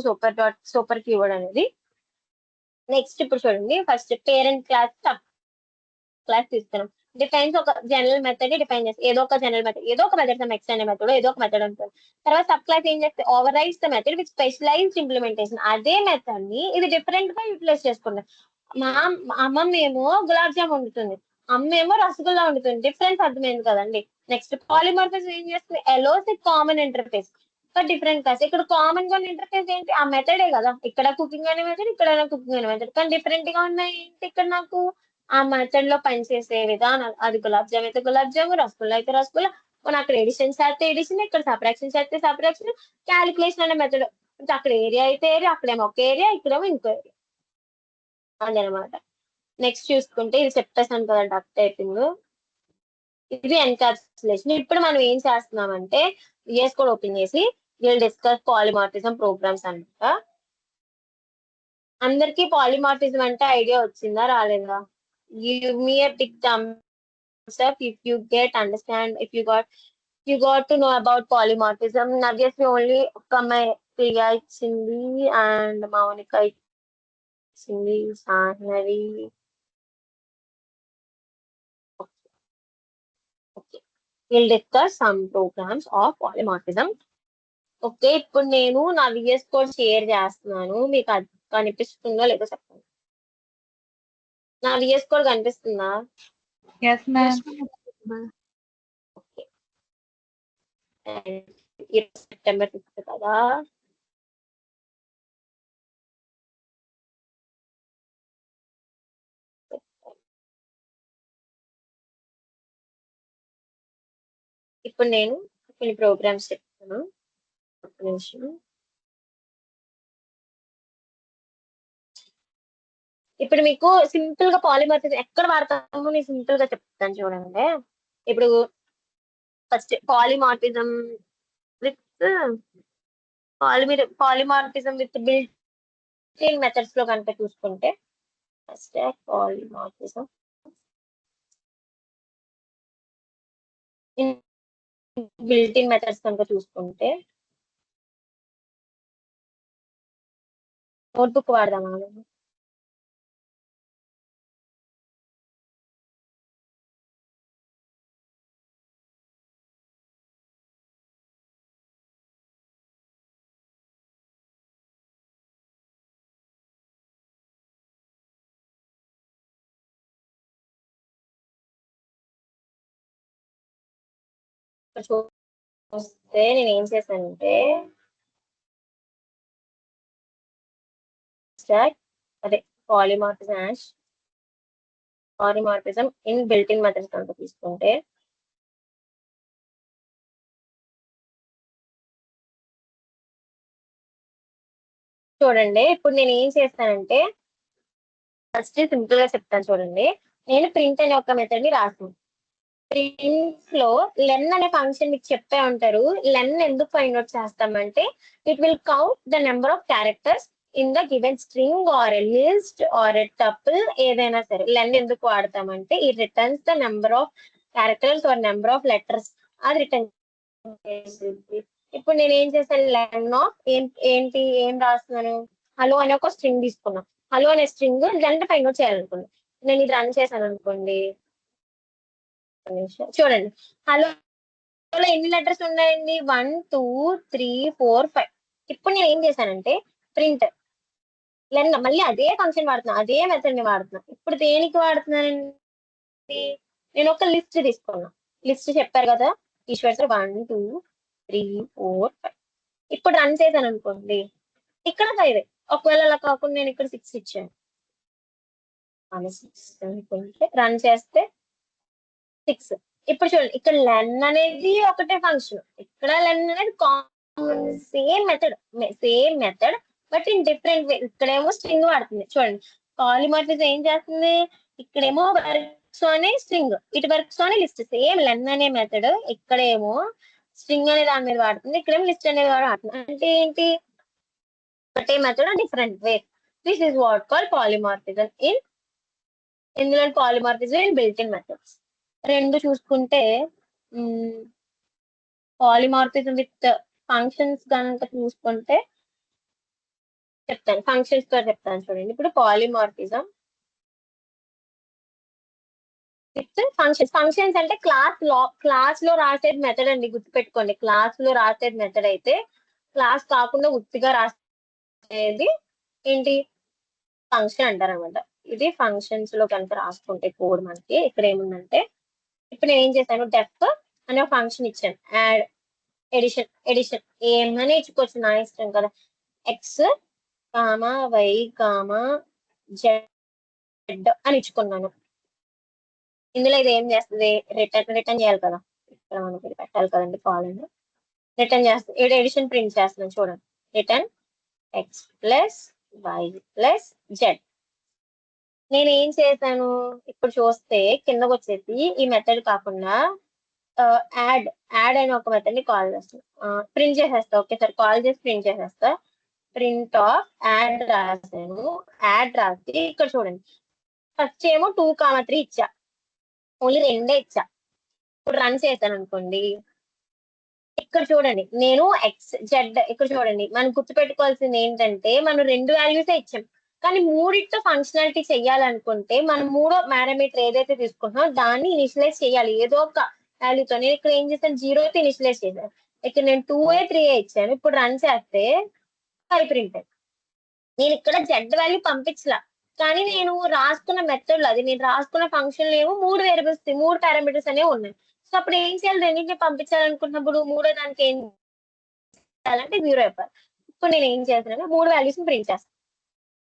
సూపర్ కీవర్డ్ అనేది. నెక్స్ట్ ఇప్పుడు చూడండి, first parent class sub class తీసుకున్నాం. డిఫైన్స్ ఒక జనరల్ మెథడ్ డిఫైన్ చేస్తాం, ఏదో ఒక జనరల్ మెథడ్, ఏదో ఒక మెథడ్ నెక్స్ట్ అనే మెథడ్, ఏదో ఒక మెథడ్ ఉంటుంది. తర్వాత సబ్ క్లాస్ ఏం చేస్తే overrides the method with specialised implementation. అదే మెథడ్ ని ఇది డిఫరెంట్ గా యూటిలైజ్ చేసుకుంటాం. మా అమ్మమ్మ ఏమో గులాబ్ జామ్ వండుతుంది, అమ్మ ఏమో రసగుల్లా వండుతుంది, డిఫరెన్స్ అర్థమైంది కదండి. నెక్స్ట్ పాలిమార్ఫిజం ఏం చేస్తుంది, allows the common interface for different class. ఇక్కడ కామన్ గా ఇంటర్ఫేస్ ఏంటి, ఆ మెథడే కదా. ఇక్కడ కుకింగ్ అనే మెథడ్, ఇక్కడ కుకింగ్ అనే మెథడ్, కానీ డిఫరెంట్ గా ఉన్నాయి ఏంటి ఇక్కడ నాకు, ఆ మెథడ్ లో పనిచేసే విధానం. అది గులాబ్ జామ్ అయితే గులాబ్ జామ్, రసగుల్లా అయితే రసగుల్లా, మనం అక్కడ ఎడిషన్ చేస్తే ఎడిషన్, ఇక్కడ సపరాక్షన్ చేస్తే సపరాక్షన్, క్యాలిక్యులేషన్ అనే మెథడ్. అక్కడ ఏరియా అయితే ఏరియా, అక్కడేమో ఒక ఏరియా, ఇక్కడేమో ఇంకో ఏరియా, అదనమాట. నెక్స్ట్ చూసుకుంటే ఇది చెప్పేసాను కదా డక్ టైపింగ్, ఇది ఎన్కాప్సులేషన్. ఇప్పుడు మనం ఏం చేస్తున్నామంటే VS కోడ్ ఓపెన్ చేసి విల్ డిస్కస్ పాలిమార్ఫిజం ప్రోగ్రామ్స్ అనమాట. అందరికి పాలిమార్ఫిజం అంటే ఐడియా వచ్చిందా రాలేదా? Give me a big thumbs up if you got to know about polymorphism. Obviously only Priya ఇచ్చింది and Maunika ఇచ్చింది, Sahnari. Okay, we'll discuss some programs of polymorphism. Okay, ఇప్పుడు నేను నా VS కోడ్ షేర్ చేస్తున్నాను, మీకు అది కనిపిస్తుందో లేదో చెప్పండి. నా VS కోడ్ కనిపిస్తుందా? Yes ma'am. Okay, September 5th కదా. ఇప్పుడు నేను కొన్ని ప్రోగ్రామ్స్ చెప్తాను, ఒక నిమిషం. ఇప్పుడు మీకు సింపుల్ గా పాలిమార్ఫిజం ఎక్కడ వాడతామో నేను సింపుల్ గా చెప్తాను చూడండి. ఇప్పుడు first polymorphism with built in methods లో కనుక చూసుకుంటే, first polymorphism built in methods కనుక చూసుకుంటే, నోట్బుక్ వాడదామా? చూస్తే నేను ఏం చేశానంటే అదే polymorphism in built in methods కనుక తీసుకుంటే, చూడండి ఇప్పుడు నేను ఏం చేస్తానంటే ఫస్ట్ సింపుల్ గా చెప్తాను చూడండి. నేను ప్రింట్ అనే ఒక మెథడ్ ని రాసాను. ప్రింట్ లో లెన్ అనే ఫంక్షన్ మీకు చెప్పే ఉంటారు. లెన్ ఎందుకు ఫైండ్ అవుట్ చేస్తామంటే it will count the number of characters in the given string or a list or a tuple, ఏదైనా సరే. లెన్ ఎందుకు వాడతామంటే ఈ returns the number of characters or number of letters, అది రిటర్న్ చేసింది. ఇప్పుడు నేను ఏం చేశాను, లెన్ ఆఫ్ ఏం రాస్తున్నాను, హలో అనే ఒక స్ట్రింగ్ తీసుకున్నాను. హలో అనే స్ట్రింగ్ లెన్ ఫైండ్ అవుట్ చేయాలనుకున్నాను. నేను ఇది రన్ చేశాను అనుకోండి, చూడండి హలో ఎన్ని లెటర్స్ ఉన్నాయండి, 1 2 3 4 5. ఇప్పుడు నేను ఏం చేశానంటే ప్రింట్ లెన్ మళ్ళీ అదే ఫంక్షన్ వాడుతున్నా, అదే మెథడ్ ని వాడుతున్నా. ఇప్పుడు దేనికి వాడుతున్నానండి? నేను ఒక లిస్ట్ తీసుకున్నా. లిస్ట్ చెప్పారు కదా, ఈశ్వర్ సార్ 1 2 3 4 5. ఇప్పుడు రన్ చేశాను అనుకోండి, ఇక్కడ 5. ఒకవేళ అలా కాకుండా నేను ఇక్కడ 6 ఇచ్చాను, 6 అనుకుంటే రన్ చేస్తే 6. ఇప్పుడు చూడండి, ఇక్కడ లెన్ అనేది ఒకటే ఫంక్షన్, ఇక్కడ లెన్ అనేది same method but in different way. ఇక్కడేమో స్ట్రింగ్ వాడుతుంది. చూడండి, పాలిమార్ఫిజం ఏం చేస్తుంది, ఇక్కడేమో వర్క్స్ అనే స్ట్రింగ్, ఇటు వర్క్స్ అనే లిస్ట్. సేమ్ లెన్ అనే మెథడ్ ఇక్కడేమో స్ట్రింగ్ అనే దాని మీద వాడుతుంది, ఇక్కడేమో లిస్ట్ అనేది వాడుతుంది. అంటే ఏంటి, ఒకటే method different way. This is what call polymorphism ఇందులో polymorphism in built in methods. రెండు చూసుకుంటే పాలిమార్ఫిజం విత్ ఫంక్షన్స్ కనుక చూసుకుంటే చెప్తాను, ఫంక్షన్స్ తో చెప్తాను చూడండి. ఇప్పుడు పాలిమార్ఫిజం విత్ ఫంక్షన్స్ అంటే క్లాస్ లో రాసేది మెథడ్ అండి, గుర్తుపెట్టుకోండి. క్లాస్ లో రాసేది మెథడ్ అయితే, క్లాస్ కాకుండా ఉత్తిగా రాసేది ఏంటి, ఫంక్షన్ అంటారు అనమాట. ఇది ఫంక్షన్స్ లో కనుక రాసుకుంటే కోడ్ మనకి ఇక్కడ ఏముందంటే, ఇప్పుడు నేను ఏం చేశాను, డెఫ్ అనే ఒక ఫంక్షన్ ఇచ్చాను. యాడ్ ఎడిషన్ ఏమని ఇచ్చుకోవచ్చు, నా ఇష్టం కదా. X comma Y comma Z అని ఇచ్చుకున్నాను. ఇందులో ఇది ఏం చేస్తుంది, రిటర్న్ చేయాలి కదా, ఇక్కడ మనకి పెట్టాలి కదండి కావాలని. రిటర్న్ చేస్తుంది, ఇక్కడ ఎడిషన్ ప్రింట్ చేస్తున్నాను చూడండి. Return X plus Y plus Z. నేను ఏం చేశాను, ఇప్పుడు చూస్తే కిందకు వచ్చేసి ఈ మెథడ్ కాకుండా యాడ్ అని ఒక మెథడ్ ని కాల్ చేస్తాను, ప్రింట్ చేసేస్తా. ఓకే సార్, కాల్ చేసి ప్రింట్ చేసేస్తా. ప్రింట్ ఆఫ్ యాడ్ రాసాను. యాడ్ రాసి ఇక్కడ చూడండి, ఫస్ట్ ఏమో 2, 3 ఇచ్చా, ఓన్లీ 2 ఇచ్చా. ఇప్పుడు రన్ చేశాను అనుకోండి, ఇక్కడ చూడండి నేను ఎక్స్ జెడ్, ఇక్కడ చూడండి మనం గుర్తుపెట్టుకోవాల్సింది ఏంటంటే, మనం 2 వాల్యూసే ఇచ్చాం, కానీ మూడిట్లో ఫంక్షనాలిటీ చెయ్యాలనుకుంటే మనం మూడో పారామీటర్ ఏదైతే తీసుకుంటున్నామో దాన్ని ఇనిషియలైజ్ చేయాలి ఏదో ఒక వాల్యూతో. నేను ఇక్కడ ఏం చేశాను, 0 అయితే ఇనిషియలైజ్ చేశాను. ఇక్కడ నేను 2 3 ఇచ్చాను. ఇప్పుడు రన్ చేస్తే 5 ప్రింట్. నేను ఇక్కడ జెడ్ వాల్యూ పంపించలా, కానీ నేను రాసుకున్న మెథడ్ అది నేను రాసుకున్న ఫంక్షన్ ఏమో 3 వేరియబుల్స్ 3 పారామీటర్స్ అనేవి ఉన్నాయి. సో అప్పుడు ఏం చేయాలి, రెండింటిని పంపించాలనుకున్నప్పుడు మూడో దానికి ఏం చేయాలంటే 0 ఇవ్వాలి. ఇప్పుడు నేను ఏం చేస్తానంటే 3 వాల్యూస్ ప్రింట్ చేస్తాను.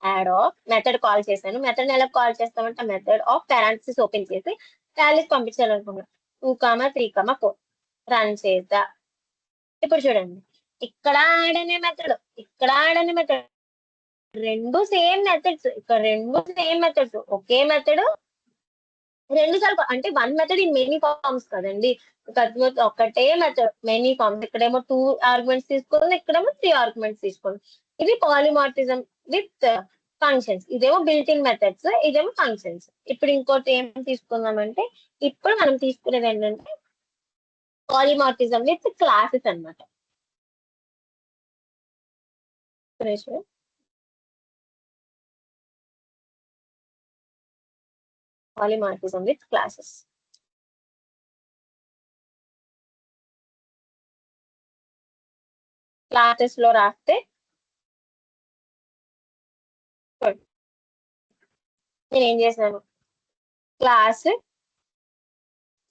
యాడ్ ఆఫ్ మెథడ్ కాల్ చేశాను. మెథడ్ ఎలా కాల్ చేస్తామంటే, మెథడ్ ఆఫ్ పారాంథసిస్ ఓపెన్ చేసి వాల్యూస్ పంపించాలనుకున్నాను. 2, 3, 4 రన్ చేద్దా. ఇప్పుడు చూడండి, ఇక్కడ యాడ్ అనే మెథడ్, ఇక్కడ యాడ్ అనే మెథడ్, రెండు సేమ్ మెథడ్స్. ఇక్కడ రెండు సేమ్ మెథడ్స్, ఒకే మెథడ్ రెండు సార్లు, అంటే 1 మెథడ్ ఇన్ మెనీ ఫార్మ్స్ కదండి. ఒకటే మెథడ్ మెనీ ఫార్మ్స్. ఇక్కడేమో 2 ఆర్గ్యుమెంట్స్ తీసుకోండి, ఇక్కడేమో 3 ఆర్గ్యుమెంట్స్ తీసుకోండి. ఇది పాలిమార్ఫిజం విత్ ఫంక్షన్స్. ఇదేమో బిల్ట్ ఇన్ మెథడ్స్, ఇదేమో ఫంక్షన్స్. ఇప్పుడు ఇంకోటి ఏం తీసుకుందామంటే, ఇప్పుడు మనం తీసుకునేది ఏంటంటే పాలిమార్ఫిజం విత్ క్లాసెస్ అనమాట. Polymorphism with classes. క్లాసెస్ లో రాస్తే నేను ఏం చేశాను, క్లాస్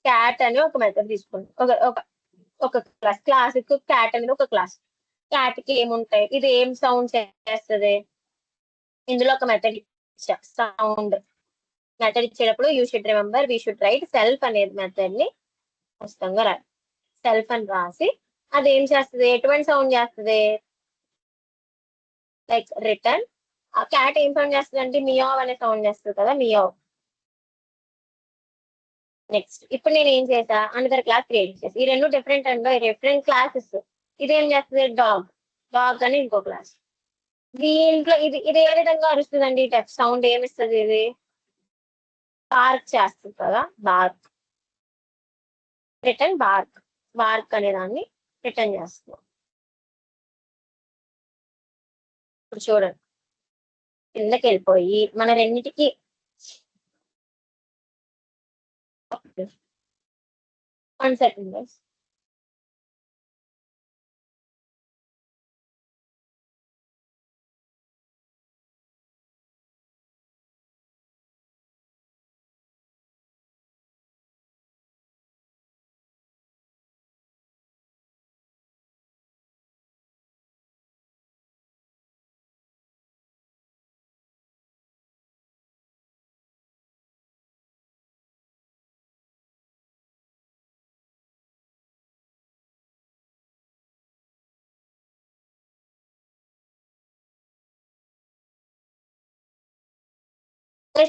క్యాట్ అని ఒక మెథడ్ తీసుకోండి. ఒక క్లాస్ క్యాట్ అనేది ఒక క్లాస్. క్యాట్ కి ఏముంటాయి, ఇది ఏం సౌండ్ చేస్తుంది, ఇందులో ఒక మెథడ్ ఇచ్చా సౌండ్. మెథడ్ ఇచ్చేటప్పుడు you should remember we should write self అనేది మెథడ్ ని ఖచ్చితంగా రాయి. సెల్ఫ్ అని రాసి అది ఏం చేస్తుంది, ఎటువంటి సౌండ్ చేస్తుంది, లైక్ రిటర్న్. ఆ క్యాట్ ఏం సౌండ్ చేస్తుంది అంటే మియావ్ అనే సౌండ్ చేస్తుంది కదా, మియావ్. నెక్స్ట్ ఇప్పుడు నేను ఏం చేసా, అనదర్ క్లాస్ క్రియేట్ చేసి, ఈ రెండు డిఫరెంట్ క్లాసెస్. ఇదేం చేస్తుంది, డాగ్ అని ఇంకో క్లాస్. దీంట్లో ఇది ఏ విధంగా అరుస్తుందండి, టచ్ సౌండ్ ఏమిస్తుంది, ఇది బార్క్ చేస్తుంది కదా, బార్క్. రిటర్న్ బార్క్ అనే దాన్ని రిటర్న్ చేస్తుంది. ఇప్పుడు చూడండి, కిందకి వెళ్ళిపోయి మన రెండింటికి 1 సెకండ్.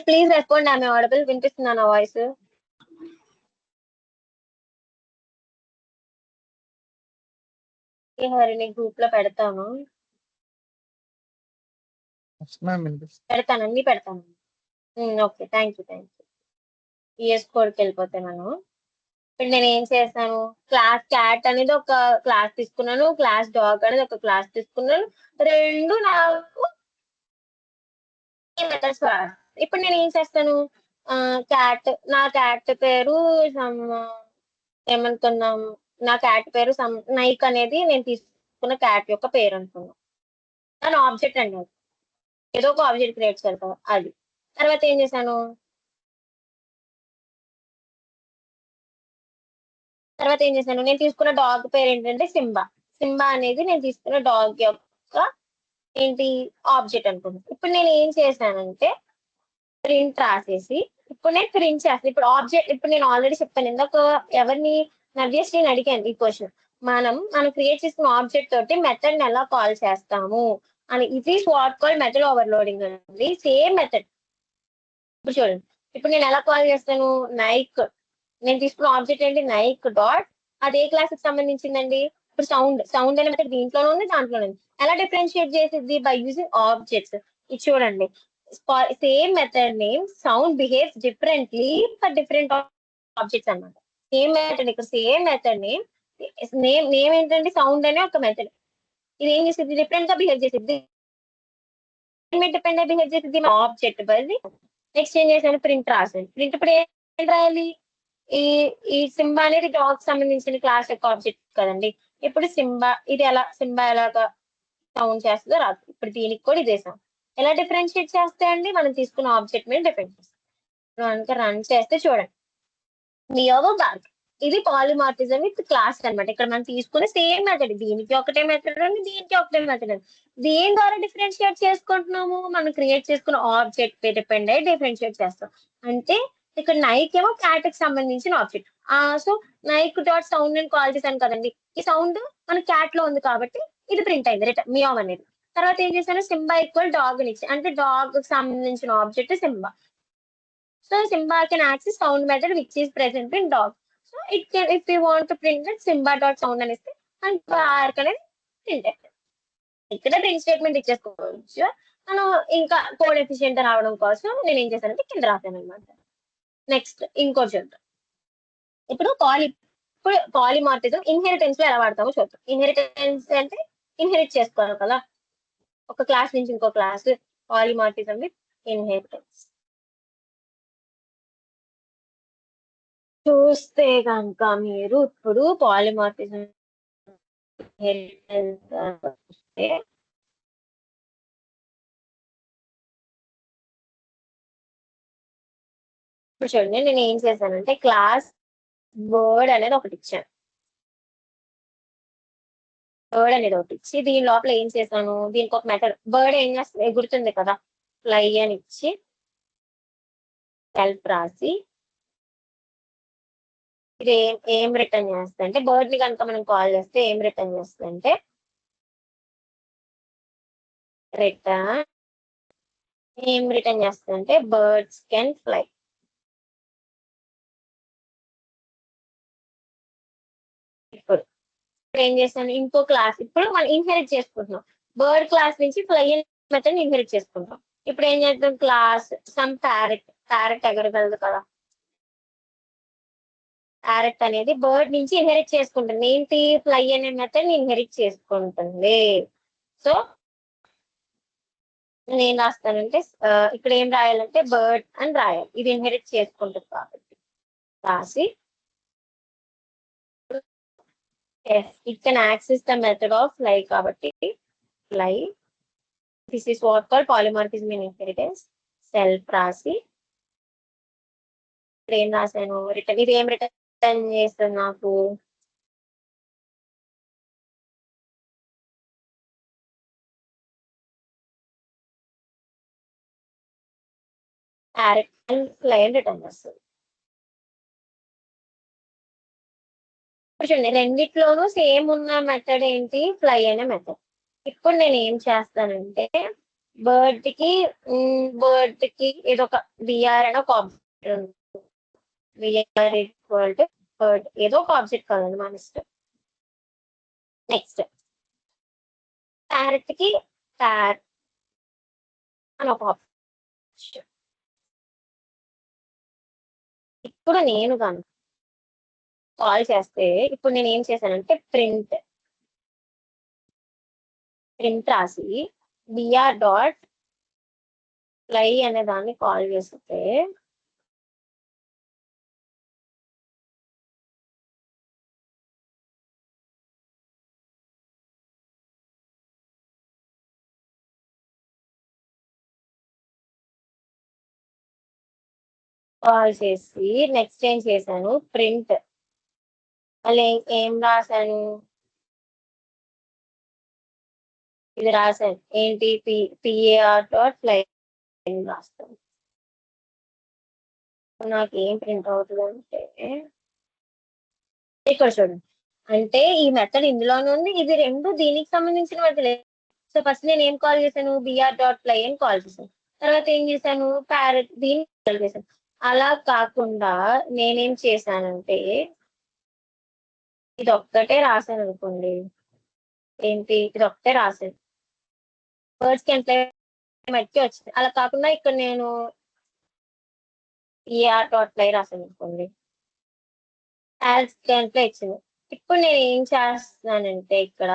Please respond. ఆమె ఆడబుల్ వినిపిస్తుందా నా వాయిస్? హరిని గ్రూప్ లో పెడతాను. పెడతాను, అన్ని పెడతాను. Okay, thank you. ఈఎస్ కోడ్కి వెళ్ళిపోతే మనం ఇప్పుడు నేను ఏం చేస్తాను, క్లాస్ క్యాట్ అనేది ఒక క్లాస్ తీసుకున్నాను, క్లాస్ డాగ్ అనేది ఒక క్లాస్ తీసుకున్నాను. రెండు నాకు మెథడ్స్. ఇప్పుడు నేను ఏం చేస్తాను, నా క్యాట్ పేరు ఏమనుకున్నాం, నా క్యాట్ పేరు నైక్ అనేది నేను తీసుకున్న క్యాట్ యొక్క పేరు అనుకున్నాం. దాని ఆబ్జెక్ట్ అండి, ఏదో ఒక ఆబ్జెక్ట్ క్రియేట్ చేస్తాం అది. తర్వాత ఏం చేశాను, నేను తీసుకున్న డాగ్ పేరు ఏంటంటే సింబా. సింబా అనేది నేను తీసుకున్న డాగ్ యొక్క ఏంటి ఆబ్జెక్ట్ అనుకుంటున్నాను. ఇప్పుడు నేను ఏం చేశానంటే ప్రింట్ రాసేసి ఇప్పుడు నేను ప్రింట్ చేస్తాను. ఇప్పుడు ఆబ్జెక్ట్, ఇప్పుడు నేను ఆల్రెడీ చెప్పాను ఇందాక ఎవరిని, నవ్యశ్రీని అడిగాను ఈ క్వశ్చన్. మనం క్రియేట్ చేసుకున్న ఆబ్జెక్ట్ తోటి మెథడ్ ఎలా కాల్ చేస్తాము అని. ఇది వాట్ కాల్ మెథడ్ ఓవర్లోడింగ్ అండి. Same method. ఇప్పుడు చూడండి, ఇప్పుడు నేను ఎలా కాల్ చేస్తాను, నైక్, నేను తీసుకున్న ఆబ్జెక్ట్ ఏంటి నైక్ డాట్, అది ఏ క్లాస్ కి సంబంధించిందండి. ఇప్పుడు సౌండ్ అనే మెథడ్ దీంట్లోనే ఉంది, దాంట్లోనే ఉంది. ఎలా డిఫరెన్షియేట్ చేసిద్ది, బై యూజింగ్ ఆబ్జెక్ట్స్. ఇది చూడండి, same method name sound behaves differently for different objects అన్నమాట. సేమ్ మెథడ్, ఇక్కడ సేమ్ మెథడ్ నేమ్ ఏంటంటే సౌండ్ అనే ఒక మెథడ్. ఇది ఏం చేసింది, డిఫరెంట్ గా బిహేవ్ చేసిద్ది. డిపెండ్ బిహేవ్ చేసిద్ది ఆబ్జెక్ట్ బది. నెక్స్ట్ ఏం చేశాను, ప్రింట్ రాసాను. ప్రింట్ ఇప్పుడు ఏం రాయాలి, ఈ సింబా అనేది డాగ్ సంబంధించిన క్లాస్ యొక్క ఆబ్జెక్ట్ కదండి. ఇప్పుడు సింబా ఎలాగా సౌండ్ చేస్తుందో రాదు. ఇప్పుడు దీనికి కూడా ఇదే సౌండ్. ఎలా డిఫరెన్షియేట్ చేస్తాయండి, మనం తీసుకున్న ఆబ్జెక్ట్ మీద డిపెండ్ చేస్తాం. రన్ చేస్తే చూడండి, మియావో బార్క్. ఇది పాలిమార్ఫిజం విత్ క్లాస్ అన్నమాట. ఇక్కడ మనం తీసుకునే సేమ్ మెథడ్, దీనికి ఒకటే మెథడ్ అండి, దీనికి ఒకటే మెథడ్ అండి. దేని ద్వారా డిఫరెన్షియేట్ చేసుకుంటున్నాము, మనం క్రియేట్ చేసుకున్న ఆబ్జెక్ట్ పై డిపెండ్ అయ్యి డిఫరెన్షియేట్ చేస్తాం. అంటే ఇక్కడ నైక్ ఏమో క్యాట్ కి సంబంధించిన object. So Nike dot sound అని కాల్ చేశాను కదండి, ఈ సౌండ్ మన క్యాట్ లో ఉంది కాబట్టి ఇది ప్రింట్ అయింది, రిటర్న్ మియావ్ అనేది. తర్వాత ఏం చేశాను, సింబా ఈక్వల్ డాగ్ ని ఇచ్చి, అంటే డాగ్ కి సంబంధించిన object Simba. So Simba can access sound method which is present in dog. So it can, if we want to print that Simba.sound and bark అనేది print. ఇక్కడ ప్రింట్ స్టేట్మెంట్ ఇచ్చేసుకోవచ్చు. మనం ఇంకా code efficient రావడం కోసం నేను ఏం చేశానంటే కింద రాశాను అనమాట. నెక్స్ట్ ఇంకోటి చూద్దాం. ఇప్పుడు పాలిమార్ఫిజం ఇన్హెరిటెన్స్ లో ఎలా వాడతామో చూద్దాం. ఇన్హెరిటెన్స్ అంటే ఇన్హెరిట్ చేసుకోవాలి కదా ఒక క్లాస్ నుంచి ఇంకో క్లాస్. పాలిమార్ఫిజం విత్ ఇన్హెరిటెన్స్ చూస్తే కనుక మీరు ఇప్పుడు పాలిమార్ఫిజం ఇప్పుడు చూడండి, నేను ఏం చేశానంటే క్లాస్ వర్డ్ అనేది ఒకటి ఇచ్చాను. బర్డ్ అనేది ఒకటి ఇచ్చి దీని లోపల ఏం చేశాను, దీనికి ఒక మెథడ్ బర్డ్ ఏం చేస్తుంది, ఎగురుతుంది కదా, ఫ్లై అని ఇచ్చి సెల్ఫ్ రాసి ఇది ఏం రిటర్న్ చేస్తుందంటే, బర్డ్ ని కనుక మనం కాల్ చేస్తే ఏం రిటర్న్ చేస్తుందంటే రిటర్న్ చేస్తుందంటే బర్డ్స్ కెన్ ఫ్లై. ఇప్పుడు ఏం చేస్తాను, ఇంకో క్లాస్, ఇప్పుడు మనం ఇన్హెరిట్ చేసుకుంటున్నాం బర్డ్ క్లాస్ నుంచి ఫ్లై మెథడ్ ఇన్హెరిట్ చేసుకుంటాం. ఇప్పుడు ఏం చేద్దాం, క్లాస్ సమ్ ప్యారెట్ ఎగరగలదు కదా, ప్యారెట్ అనేది బర్డ్ నుంచి ఇన్హెరిట్ చేసుకుంటుంది. ఏంటి, ఫ్లై అనే మెథడ్ ఇన్హెరిట్ చేసుకుంటుంది. సో నేను ఏం రాస్తానంటే ఇక్కడ ఏం రాయాలంటే బర్డ్ అని రాయాలి, ఇది ఇన్హెరిట్ చేసుకుంటుంది కాబట్టి రాసి it can access the method of fly కాబట్టి fly, this is what called polymorphism in inheritance. Self రాసి ఇక్కడ ఏం రాశాను, రిటర్న్. ఇది ఏం రిటర్న్ చేస్తుంది నాకు, ప్యారెట్ అండ్ ఫ్లై అని రిటర్న్ చేస్తుంది. ఇప్పుడు చూడండి, రెండిట్లోనూ సేమ్ ఉన్న మెథడ్ ఏంటి, ఫ్లై అనే మెథడ్. ఇప్పుడు నేను ఏం చేస్తానంటే బర్డ్ కి ఏదో ఒక బిఆర్ అని ఒక ఆబ్జెక్ట్ ఉంది. బిఆర్ ఈక్వల్ టు బర్డ్ ఏదో ఒక ఆబ్జెక్ట్ కాదండి మన ఇష్టం. నెక్స్ట్ ప్యారెట్ కి ప్యార్ అని ఒక ఆబ్జెక్ట్. ఇప్పుడు నేను కానీ కాల్ చేస్తే ఇప్పుడు నేను ఏం చేశానంటే ప్రింట్ రాసి బిఆర్ డాట్ ఫ్లై అనే దాన్ని కాల్ చేస్తే కాల్ చేసి నెక్స్ట్ ఏం చేశాను ప్రింట్ మళ్ళీ ఏం రాశాను ఇది రాశాను ఏంటి పిఏఆర్ డాట్ ఫ్లై రాస్తాను. నాకు ఏం ప్రింట్ అవుతుంది అంటే ఇక్కడ చూడండి అంటే ఈ మెథడ్ ఇందులోనే ఉంది ఇది రెండు దీనికి సంబంధించిన మెథడ్. సో ఫస్ట్ నేను ఏం కాల్ చేశాను బిఆర్ డాట్ ఫ్లై అని కాల్ చేశాను. తర్వాత ఏం చేశాను ప్యారెట్ దీన్ని కాల్ చేశాను. అలా కాకుండా నేనేం చేశానంటే ఇది ఒక్కటే రాశాను అనుకోండి ఏంటి ఇది ఒక్కటే రాశాను వర్డ్స్ కి ఎంప్లాయ్మెంట్ వచ్చింది. అలా కాకుండా ఇక్కడ నేను ఏఆర్ డాట్ ఫ్లై రాశాను అనుకోండి యాజ్ ఎంప్లాయ్ ఇచ్చింది. ఇప్పుడు నేను ఏం చేస్తున్నానంటే ఇక్కడ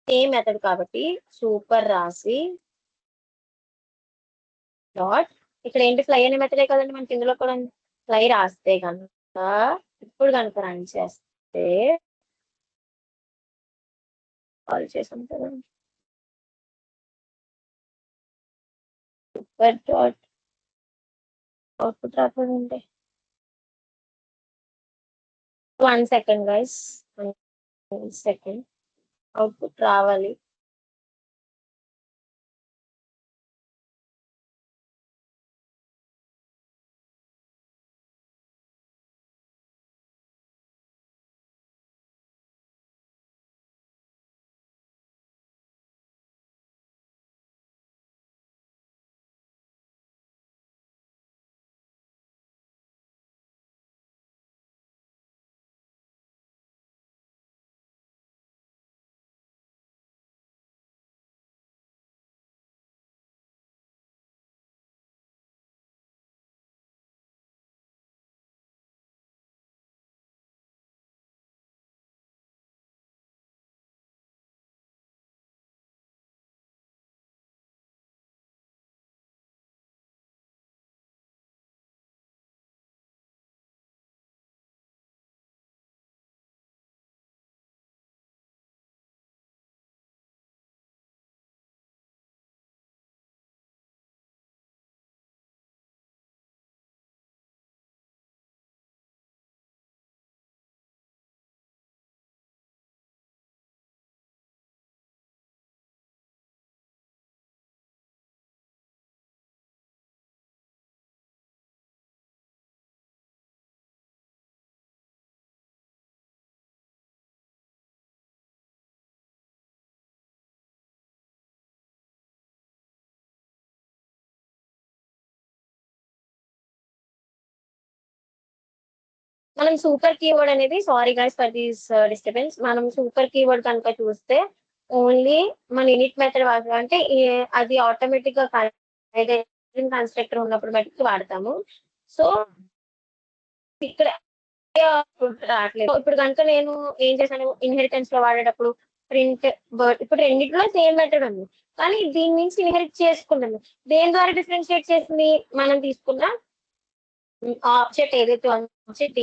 సేమ్ మెథడ్ కాబట్టి సూపర్ రాసి డాట్ ఇక్కడ ఏంటి ఫ్లై అనే మెథడే కదండి మనకి ఇందులో కూడా ఫ్లై రాస్తే కనుక ఇప్పుడు కనుక రన్ చేస్తే కాల్ చేసాం కదా సూపర్ డాట్ అవుట్పుట్ రాకపోతే 1 second guys 1 second అవుట్పుట్ రావాలి. మనం సూపర్ కీవర్డ్ అనేది sorry guys for this disturbance మనం సూపర్ కీవర్డ్ కనుక చూస్తే ఓన్లీ మన ఇనిట్ మెథడ్ అంటే అది ఆటోమేటిక్ గా కన్స్ట్రక్టర్ ఉన్నప్పుడు బట్టి వాడతాము. సో ఇక్కడ రావట్లేదు. ఇప్పుడు కనుక నేను ఏం చేశాను ఇన్హెరిటెన్స్ లో వాడేటప్పుడు ప్రింట్ బర్డ్ ఇప్పుడు రెండింటిలో సేమ్ మెథడ్ ఉంది కానీ దీని నుంచి ఇన్హెరిట్ చేసుకున్నాను. దేని ద్వారా డిఫరెన్షియేట్ చేసింది మనం తీసుకున్న ఆబ్జెక్ట్ ఏదైతే ఆబ్జెక్ట్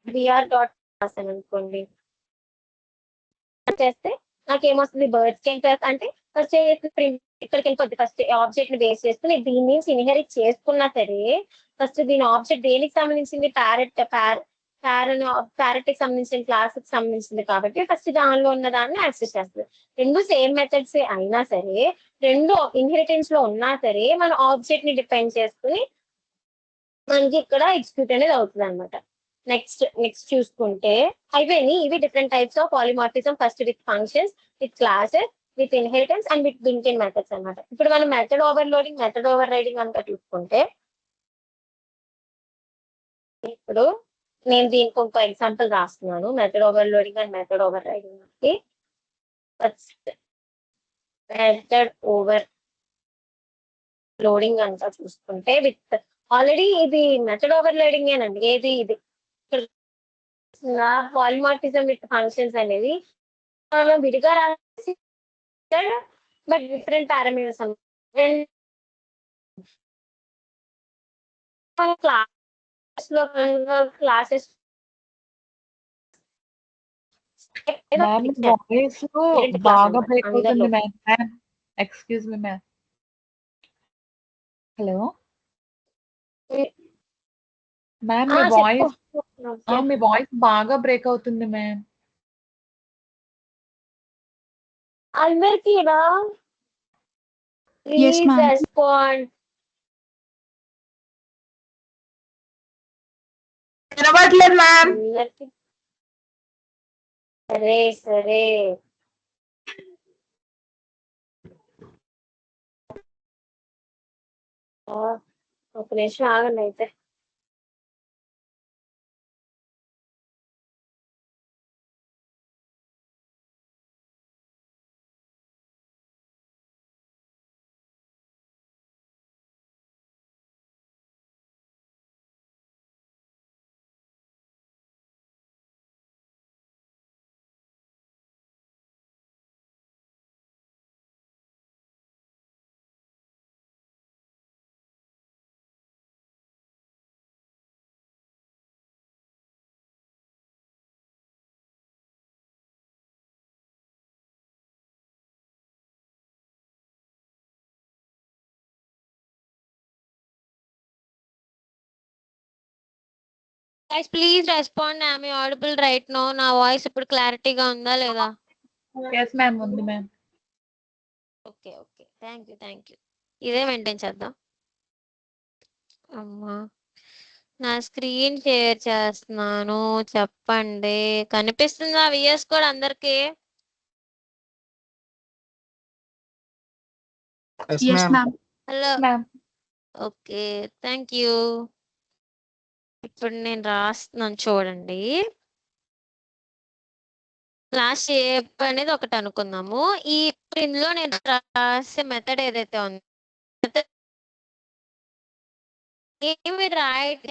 బిఆర్ డాట్ రాసాను అనుకోండి చేస్తే నాకు ఏమొస్తుంది బర్డ్స్ కి అంటే ఫస్ట్ ప్రింట్ ఇక్కడికి వెళ్ళిపోద్ది. ఫస్ట్ ఆబ్జెక్ట్ ని బేస్ చేసుకుని దీని నుంచి ఇన్హెరిట్ చేసుకున్నా సరే ఫస్ట్ దీని ఆబ్జెక్ట్ దేనికి సంబంధించింది ప్యారెట్ కి సంబంధించిన క్లాస్ కి సంబంధించింది కాబట్టి ఫస్ట్ దానిలో ఉన్న దాన్ని యాక్సెస్ చేస్తుంది. రెండు సేమ్ మెథడ్స్ అయినా సరే రెండు ఇన్హెరిటెన్స్ లో ఉన్నా సరే మన ఆబ్జెక్ట్ ని డిపెండ్ చేసుకుని మనకి ఇక్కడ ఎగ్జిక్యూట్ అనేది అవుతుంది అనమాట. నెక్స్ట్ చూసుకుంటే అయిపోయింది. ఇవి different types of polymorphism. First with functions, with classes, with inheritance and with built in methods అన్నమాట. ఇప్పుడు మనం method overloading, method over riding కనుక చూసుకుంటే, ఇప్పుడు నేను దీనికి ఒక ఎగ్జాంపుల్ రాస్తున్నాను. Method overloading and method over riding కి ఫస్ట్ మెథడ్ ఓవర్ లోడింగ్ కనుక చూసుకుంటే, విత్ ఆల్రెడీ ఇది మెథడ్ ఓవర్ లోడింగ్ ఏనండి. ఏది ఇది పాలిమార్ఫిజం విత్ ఫంక్షన్స్ అనేది మనం విడిగా రాసి బట్ డిఫరెంట్ పారామీటర్స్ క్లాస్ లో క్లాసెస్ మ్యామ్ వాయిస్ బాగా బ్రేక్ అవుతుంది ma'am. Excuse me ma'am. Hello ma'am, మీ వాయిస్ బాగా బ్రేక్ అవుతుంది మ్యామ్. అందరికి Yes, ma'am. రెస్పాండ్. వినపడట్లేదు మ్యామ్. సరే సరే ఒక నిమిషం ఆగండి అయితే. Guys, please respond. Am I audible right now? నా వాయిస్ ఇప్పుడు క్లారిటీగా ఉందా లేదా? ఎస్ మ్యామ్, ఉంది ma'am. Okay okay, thank you. ఇదే మెయింటైన్ చేద్దాం. అమ్మా, నా స్క్రీన్ షేర్ చేస్తున్నాను. చెప్పండి, కనిపిస్తుందా విఎస్ కోడ్ అందరికి? Yes, ma'am. Hello, ma'am okay, thank you. ఇప్పుడు నేను రాస్తున్నాను చూడండి. క్లాస్ షేప్ అనేది ఒకటి అనుకుందాము. ఇప్పుడు ఇందులో నేను రాసే మెథడ్ ఏదైతే ఉందో ఏమి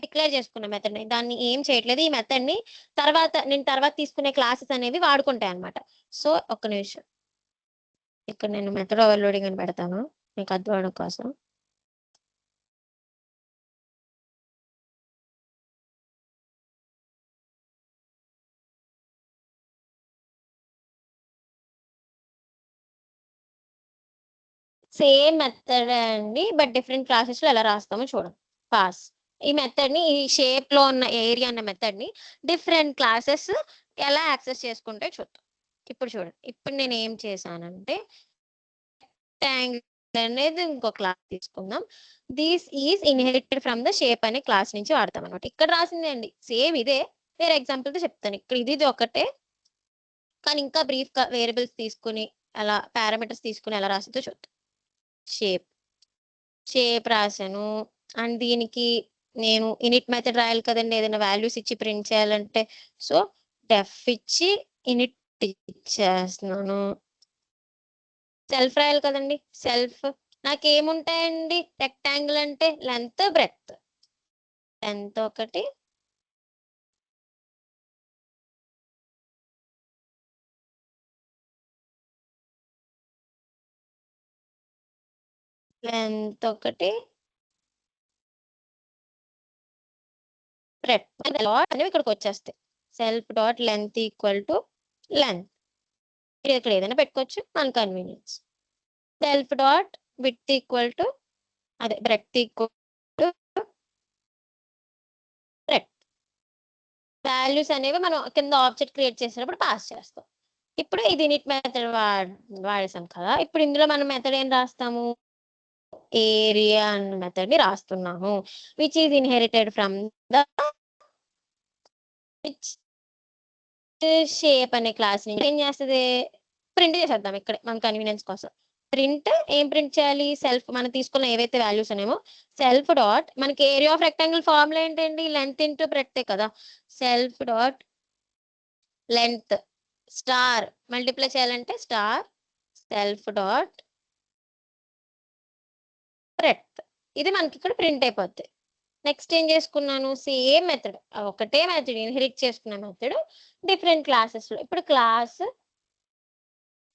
డిక్లేర్ చేసుకున్న మెథడ్, దాన్ని ఏం చేయట్లేదు. ఈ మెథడ్ ని నేను తర్వాత తీసుకునే క్లాసెస్ అనేవి వాడుకుంటాయి అనమాట. సో ఒక్క నిమిషం, ఇక్కడ నేను మెథడ్ ఓవర్లోడింగ్ అని పెడతాను మీకు అర్థం అవడం కోసం. సేమ్ మెథడ్ అండి, బట్ డిఫరెంట్ క్లాసెస్ లో ఎలా రాస్తామో చూడండి. పాస్ ఈ మెథడ్ ని, ఈ షేప్ లో ఉన్న ఏరియా అన్న మెథడ్ ని డిఫరెంట్ క్లాసెస్ ఎలా యాక్సెస్ చేసుకుంటే చూద్దాం. ఇప్పుడు చూడండి, ఇప్పుడు నేను ఏం చేశానంటే అనేది ఇంకో క్లాస్ తీసుకుందాం. This is inherited from the shape అనే క్లాస్ నుంచి వాడతాం అనమాట. ఇక్కడ రాసింది అండి సేమ్ ఇదే, వేరే ఎగ్జాంపుల్ తో చెప్తాను. ఇక్కడ ఇది ఒకటే, కానీ ఇంకా బ్రీఫ్ గా వేరియబుల్స్ తీసుకుని అలా పారామీటర్స్ తీసుకుని ఎలా రాసిందో చూద్దాం. షేప్ రాశాను, అండ్ దీనికి నేను ఇనిట్ మెథడ్ రాయాలి కదండి, ఏదైనా వాల్యూస్ ఇచ్చి ప్రింట్ చేయాలంటే. సో డెఫ్ ఇచ్చి ఇనిట్ ఇచ్చేస్తున్నాను. సెల్ఫ్ రాయాలి కదండి, సెల్ఫ్ నాకేముంటాయండి, రెక్టాంగిల్ అంటే లెంత్ బ్రెడ్త్. లెంత్ ఒకటి, లెంత్ ఒకటి, బ్రెడ్త్ అనేవి ఇక్కడికి వచ్చేస్తాయి. Self dot length equal to length, ఇక్కడ ఏదైనా పెట్టుకోవచ్చు మన convenience. Self dot width equal to అదే breadth equal to breadth. Values అనేవి మనం కింద ఆబ్జెక్ట్ క్రియేట్ చేసినప్పుడు పాస్ చేస్తాం. ఇప్పుడు ఇది ఇనిట్ మెథడ్ వాడేసాం కదా. ఇప్పుడు ఇందులో మనం మెథడ్ ఏం రాస్తాము, ఏరియా అన్న మెథడ్ ని రాస్తున్నాము, which is inherited from the shape అనే క్లాస్ నుంచి ఏం చేస్తుంది, ప్రింట్ చేసేద్దాం ఇక్కడే మన కన్వీనియన్స్ కోసం. ప్రింట్ ఏం ప్రింట్ చేయాలి, సెల్ఫ్ మనం తీసుకున్న ఏవైతే వాల్యూస్ ఉన్నాయో సెల్ఫ్ డాట్, మనకి ఏరియా ఆఫ్ రెక్టాంగిల్ ఫార్ములా ఏంటండి, లెంత్ ఇంటూ బ్రెడ్త్ కదా. Self dot length star multiply చేయాలంటే స్టార్ సెల్ఫ్ డాట్ బ్రెడ్త్. ఇది మనకి ఇక్కడ ప్రింట్ అయిపోద్ది. నెక్స్ట్ ఏం చేసుకున్నాను, సేమ్ మెథడ్, ఒకటే మెథడ్ ఇన్హెరిట్ చేసుకున్న మెథడ్ డిఫరెంట్ క్లాసెస్ లో. ఇప్పుడు క్లాస్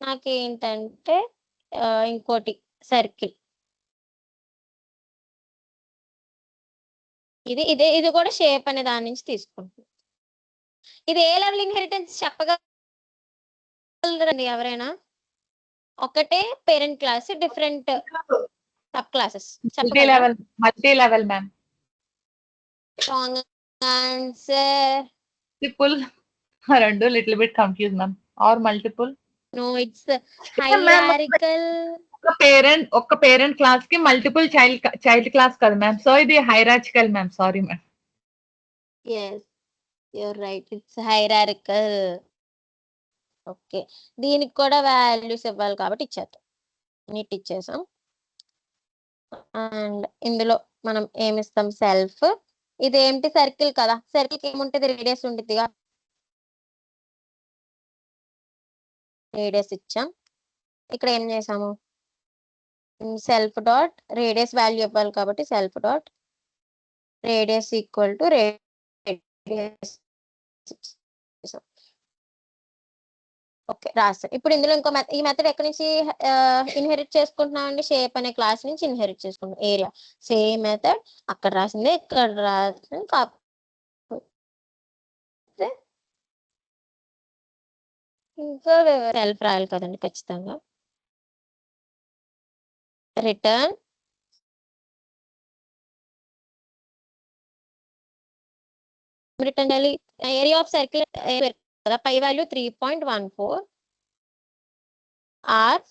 నాకేంటంటే ఇంకోటి సర్కిల్, ఇది కూడా షేప్ అనే దాని నుంచి తీసుకుంటుంది. ఇది ఏ లెవెల్ ఇన్హెరిటెన్స్ చెప్పగలరండి ఎవరైనా? ఒకటే parent class, different sub classes చెప్పగలరా? Multi level ma'am. Wrong answer. Multiple రెండు little bit confuse ma'am. Or multiple. No, it's hierarchical. ఒక పేరెంట్ క్లాస్ కి మల్టిపుల్ చైల్డ్ క్లాస్ కదా మ్యామ్. సో ఇది hierarchical ma'am. Sorry ma'am. yes you're right, it's hierarchical. Okay, దీనికి కూడా values ఇవ్వాలి కాబట్టి ఇచ్చేద్దాం, నీట్ ఇచ్చేసాం. అండ్ ఇందులో మనం ఏమిస్తాం, సెల్ఫ్. ఇదేంటి, సర్కిల్ కదా, సర్కిల్ కి ఏముంటుంది, రేడియస్ ఉంటుంది, రేడియస్ ఇచ్చాం. ఇక్కడ ఏం చేసాము, సెల్ఫ్ డాట్ రేడియస్ వాల్యూ ఇవ్వాలి కాబట్టి self dot radius equal to radius. Okay, రాస్తాం. ఇప్పుడు ఇందులో ఇంకో ఈ మెథడ్ ఎక్కడి నుంచి ఇన్హెరిట్ చేసుకుంటున్నాం అండి, షేప్ అనే క్లాస్ నుంచి ఇన్హెరిట్ చేసుకుంటాం. ఏరియా సేమ్ మెథడ్, అక్కడ రాసింది ఇక్కడ రాసింది, కాకపోతే ఇంకా సెల్ఫ్ రాయాలి కదండి ఖచ్చితంగా. రిటర్న్ చేయాలి, ఏరియా ఆఫ్ సర్కిల్ కదా, పై వాల్యూ 3.14 ఆర్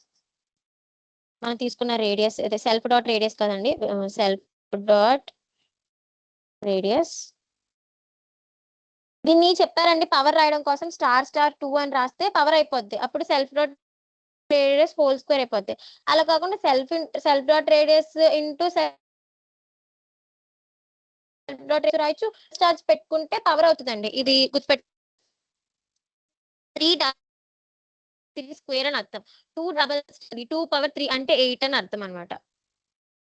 మనం తీసుకున్న రేడియస్, అదే సెల్ఫ్ డాట్ రేడియస్ కదండి, సెల్ఫ్ డాట్ రేడియస్. దీన్ని చెప్పారండి పవర్ రాయడం కోసం, స్టార్ 2 అని రాస్తే పవర్ అయిపోద్ది, అప్పుడు self dot radius whole square అయిపోద్ది. అలా కాకుండా self dot radius into self dot రాయొచ్చు. స్టార్స్ పెట్టుకుంటే పవర్ అవుతుందండి, ఇది గుర్తుపెట్టు. 3 స్క్వేర్ అని అర్థం, 2 పవర్ 3 అంటే 8 అని అర్థం అనమాట.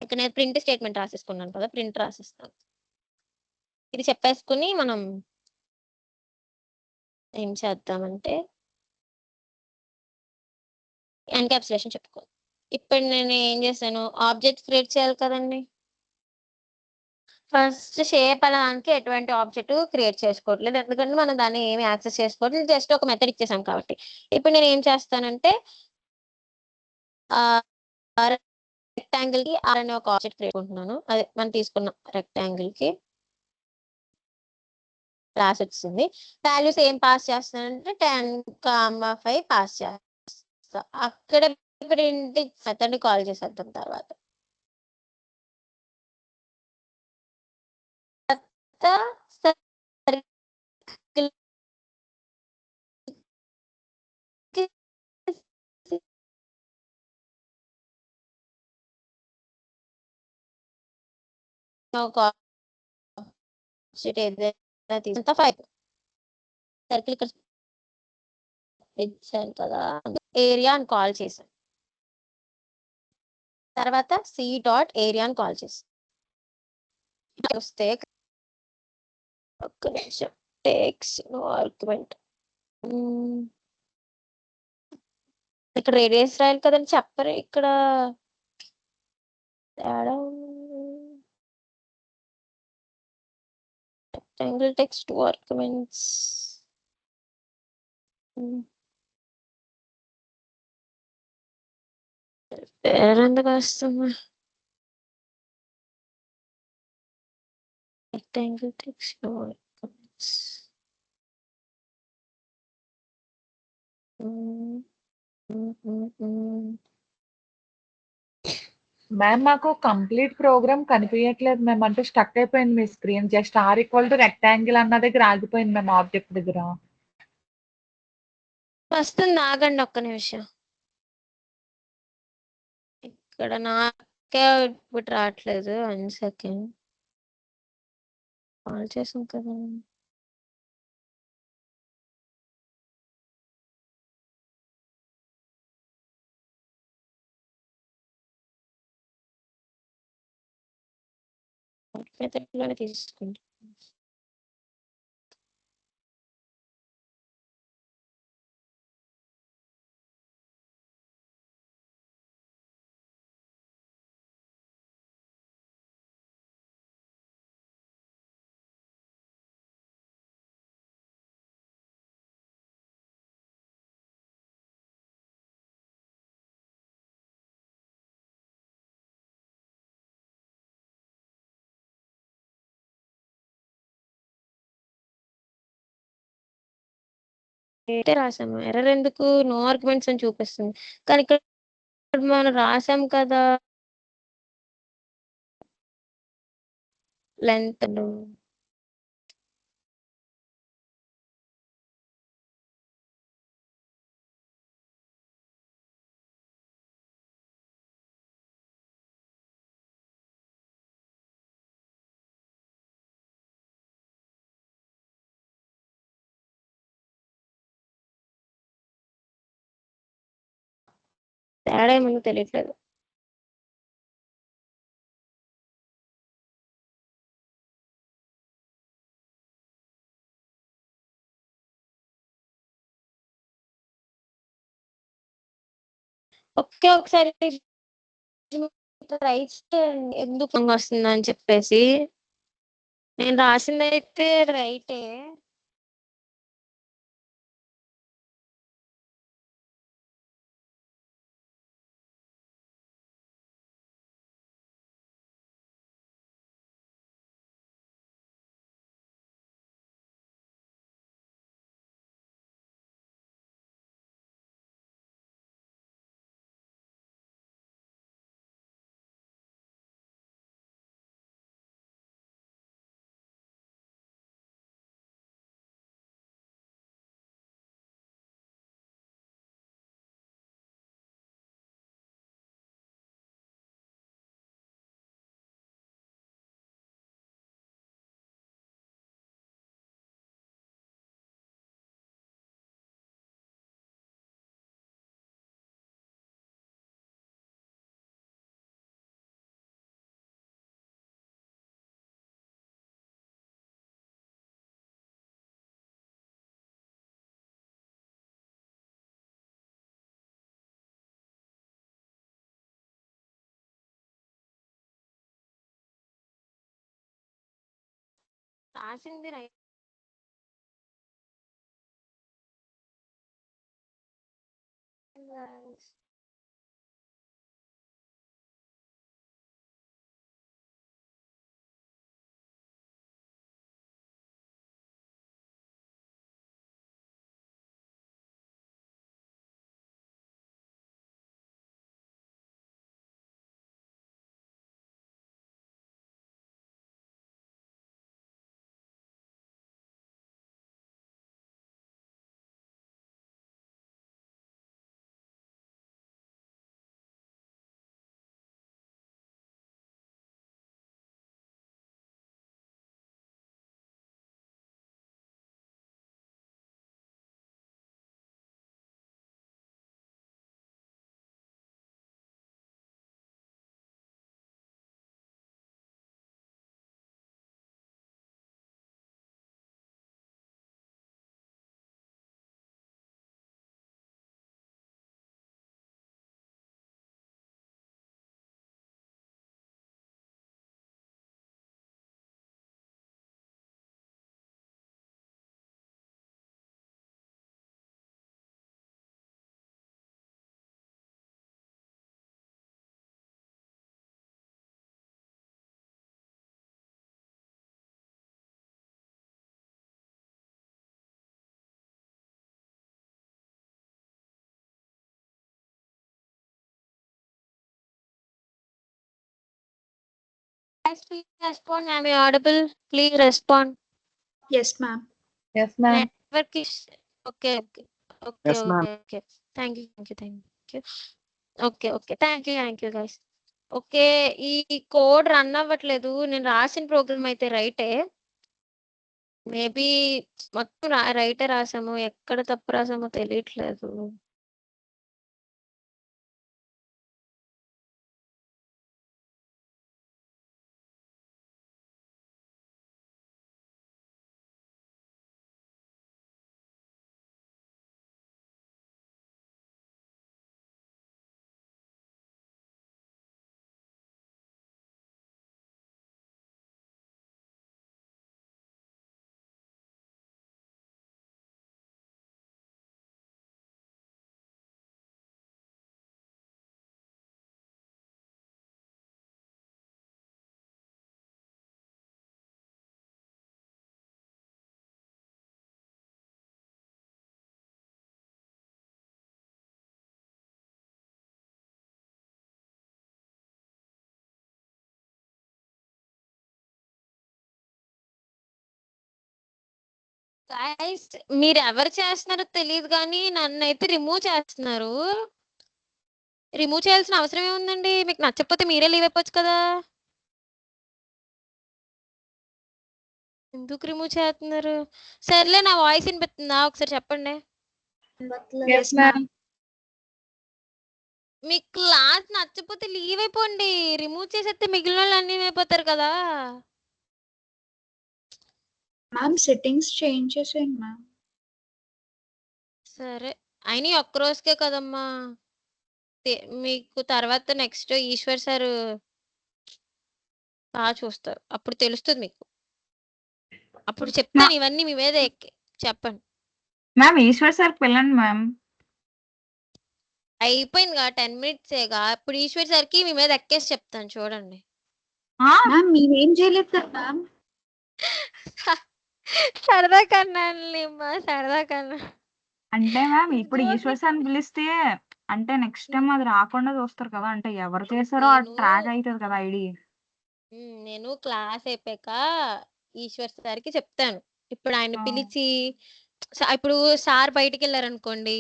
ఇక్కడ నేను ప్రింట్ స్టేట్మెంట్ రాసేసుకున్నాను కదా, ప్రింట్ రాసిస్తాను. ఇది చెప్పేసుకుని మనం ఏం చేద్దామంటే ఎన్కాప్సులేషన్ చెప్పుకో. ఇప్పుడు నేను ఏం చేశాను, ఆబ్జెక్ట్ క్రియేట్ చేయాలి కదండి. ఫస్ట్ షేప్ అనడానికి ఎటువంటి ఆబ్జెక్ట్ క్రియేట్ చేసుకోవట్లేదు, ఎందుకంటే మనం దాన్ని ఏమి యాక్సెస్ చేసుకోవట్లేదు, జస్ట్ ఒక మెథడ్ ఇచ్చేసాం కాబట్టి. ఇప్పుడు నేను ఏం చేస్తానంటే రెక్టాంగిల్ కి ఆర్ అనే ఒక ఆబ్జెక్ట్ క్రియేట్ చేసుకుంటున్నాను. అదే మనం తీసుకున్న రెక్టాంగిల్ కి క్లాస్ వచ్చింది. వాల్యూస్ ఏం పాస్ చేస్తానంటే 10,5 పాస్ చేస్తా. అక్కడ ప్రింట్ మెథడ్ కాల్ చేసేద్దాం. తర్వాత సర్కిల్ ఏదైనా తీసుకుంటా 5 సర్కిల్ ఇక్కడ ఇచ్చాను కదా, ఏరియా అని కాల్ చేశాను. తర్వాత సి డాట్ ఏరియా అని కాల్ చేశాను. వస్తే ఒక్క నిమిషం, టేక్స్ నో ఆర్గ్యుమెంట్. ఇక్కడ రేడియస్ రాయాలి కదండి, చెప్పరు ఇక్కడ తేడా. rectangle text to arguments. ఎందుకు వస్తుంది rectangle text to arguments? Ma'am మాకు కంప్లీట్ ప్రోగ్రామ్ కనిపించట్లేదు మ్యామ్. అంటే స్టక్ అయిపోయింది మీ స్క్రీన్. జస్ట్ R=రెక్టాంగిల్ అన్న దగ్గర ఆగిపోయింది మ్యామ్ ఆబ్జెక్ట్ దగ్గర. వస్తుంది, ఆగండి ఒక్క నిమిషం. ఇక్కడ నాకే ఇప్పుడు రావట్లేదు. 1 సెకండ్. కాల్ చేసాం కదా. మెథడ్లోనే తీసుకుంటాం. డేటే రాసాము. ఎర్రర్ ఎందుకు? నో ఆర్గ్యుమెంట్స్ అని చూపిస్తుంది. కానీ ఇక్కడ మనం రాసాం కదా లెంత్. తేడా ఏమన్నా తెలియట్లేదు. ఓకే, ఒకసారి రైట్ ఎందుకు వస్తుందని చెప్పేసి. నేను రాసింది అయితే రైటే. రాసింది right. Guys, please respond. Am I audible? Please respond. Yes, ma'am. Yes ma'am. Network is okay. Okay. Okay. Yes, ma'am. Okay. Okay. Thank you. Thank you. Thank you. Okay. Okay. Thank you. Thank you, guys. Okay, ఈ code run అవ్వట్లేదు. నేను రాసిన programme అయితే రైటే. Maybe మొత్తం రైటే రాసాము. ఎక్కడ తప్పు రాసామో తెలియట్లేదు. గైస్, మీరు ఎవరు చేస్తున్నారో తెలియదు కానీ నన్ను అయితే రిమూవ్ చేస్తున్నారు. రిమూవ్ చేయాల్సిన అవసరం ఏముందండి? మీకు నచ్చకపోతే మీరే లీవ్ అయిపోవచ్చు కదా. ఎందుకు రిమూవ్ చేస్తున్నారు? సర్లే, నా వాయిస్ వినిపిస్తుందా? ఒకసారి చెప్పండి. Yes ma'am. మీ క్లాస్ నచ్చకపోతే లీవ్ అయిపోండి. రిమూవ్ చేసేస్తే మిగిలిన వాళ్ళు అన్ని అయిపోతారు కదా. మ్యామ్ సెట్టింగ్స్ చేంజ్ చేసేయండి మ్యామ్. సరే, అయినా ఈ ఒక్క రోజుకే కదమ్మా. మీకు తర్వాత నెక్స్ట్ ఈశ్వర్ సార్ బాగా చూస్తారు. అప్పుడు తెలుస్తుంది మీకు. అప్పుడు చెప్తాను ఇవన్నీ మీ మీద చెప్పండి. మ్యామ్ ఈశ్వర్ సార్ వెళ్ళండి మ్యామ్. అయిపోయిందిగా 10 మినిట్సేగా. ఇప్పుడు ఈశ్వర్ సార్కి మీ మీద ఎక్కేసి చెప్తాను చూడండి. మ్యామ్ మీరేం చేయలేదు కదా మ్యామ్. సరదా కన్నా సరదా కన్నా. అంటే మ్యామ్ ఇప్పుడు ఈశ్వర్ సార్ పిలిస్తే అంటే నెక్స్ట్ టైం అది రాకుండా చూస్తారు కదా. అంటే ఎవరు చేశారో ట్రాక్ అవుతుంది కదా ఐడి. నేను క్లాస్ అయిపోయాక ఈశ్వర్ సార్కి చెప్తాను. ఇప్పుడు ఆయన పిలిచి ఇప్పుడు సార్ బయటికి వెళ్ళారనుకోండి,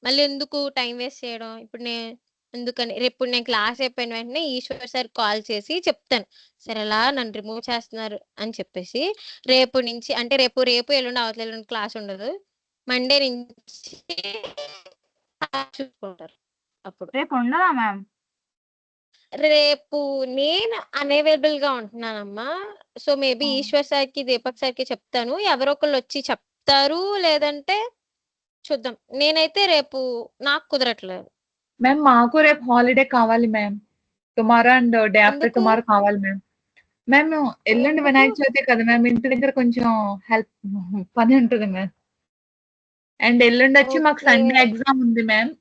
మళ్ళీ ఎందుకు టైం వేస్ట్ చేయడం. ఇప్పుడు ఎందుకని రేపు నేను క్లాస్ అయిపోయిన వెంటనే ఈశ్వర్ సార్ కాల్ చేసి చెప్తాను, సరే అలా నన్ను రిమూవ్ చేస్తున్నారు అని చెప్పేసి. రేపు నుంచి అంటే రేపు ఎల్లుండి అవతల ఎల్లుండి క్లాస్ ఉండదు. మండే నుంచి చూసుకుంటారు. అప్పుడు రేపు ఉండదా మ్యామ్? రేపు నేను అనవైలబుల్ గా ఉంటున్నానమ్మా. సో మేబీ ఈశ్వర్ సార్కి దీపక్ సార్కి చెప్తాను. ఎవరో ఒకళ్ళు వచ్చి చెప్తారు, లేదంటే చూద్దాం. నేనైతే రేపు నాకు కుదరట్లేదు. మ్యామ్ మాకు రేపు హాలిడే కావాలి ma'am. Tomorrow and day after ఎందుకు? టుమారో కావాలి మ్యామ్. మ్యామ్ ఎల్లుండి ఎందుకు? వినాయక చవితి కదా మ్యామ్, ఇంటి దగ్గర కొంచెం హెల్ప్ పని ఉంటుంది మ్యామ్. అండ్ ఎల్లుండి వచ్చి మాకు Okay. సండే ఎగ్జామ్ ఉంది మ్యామ్.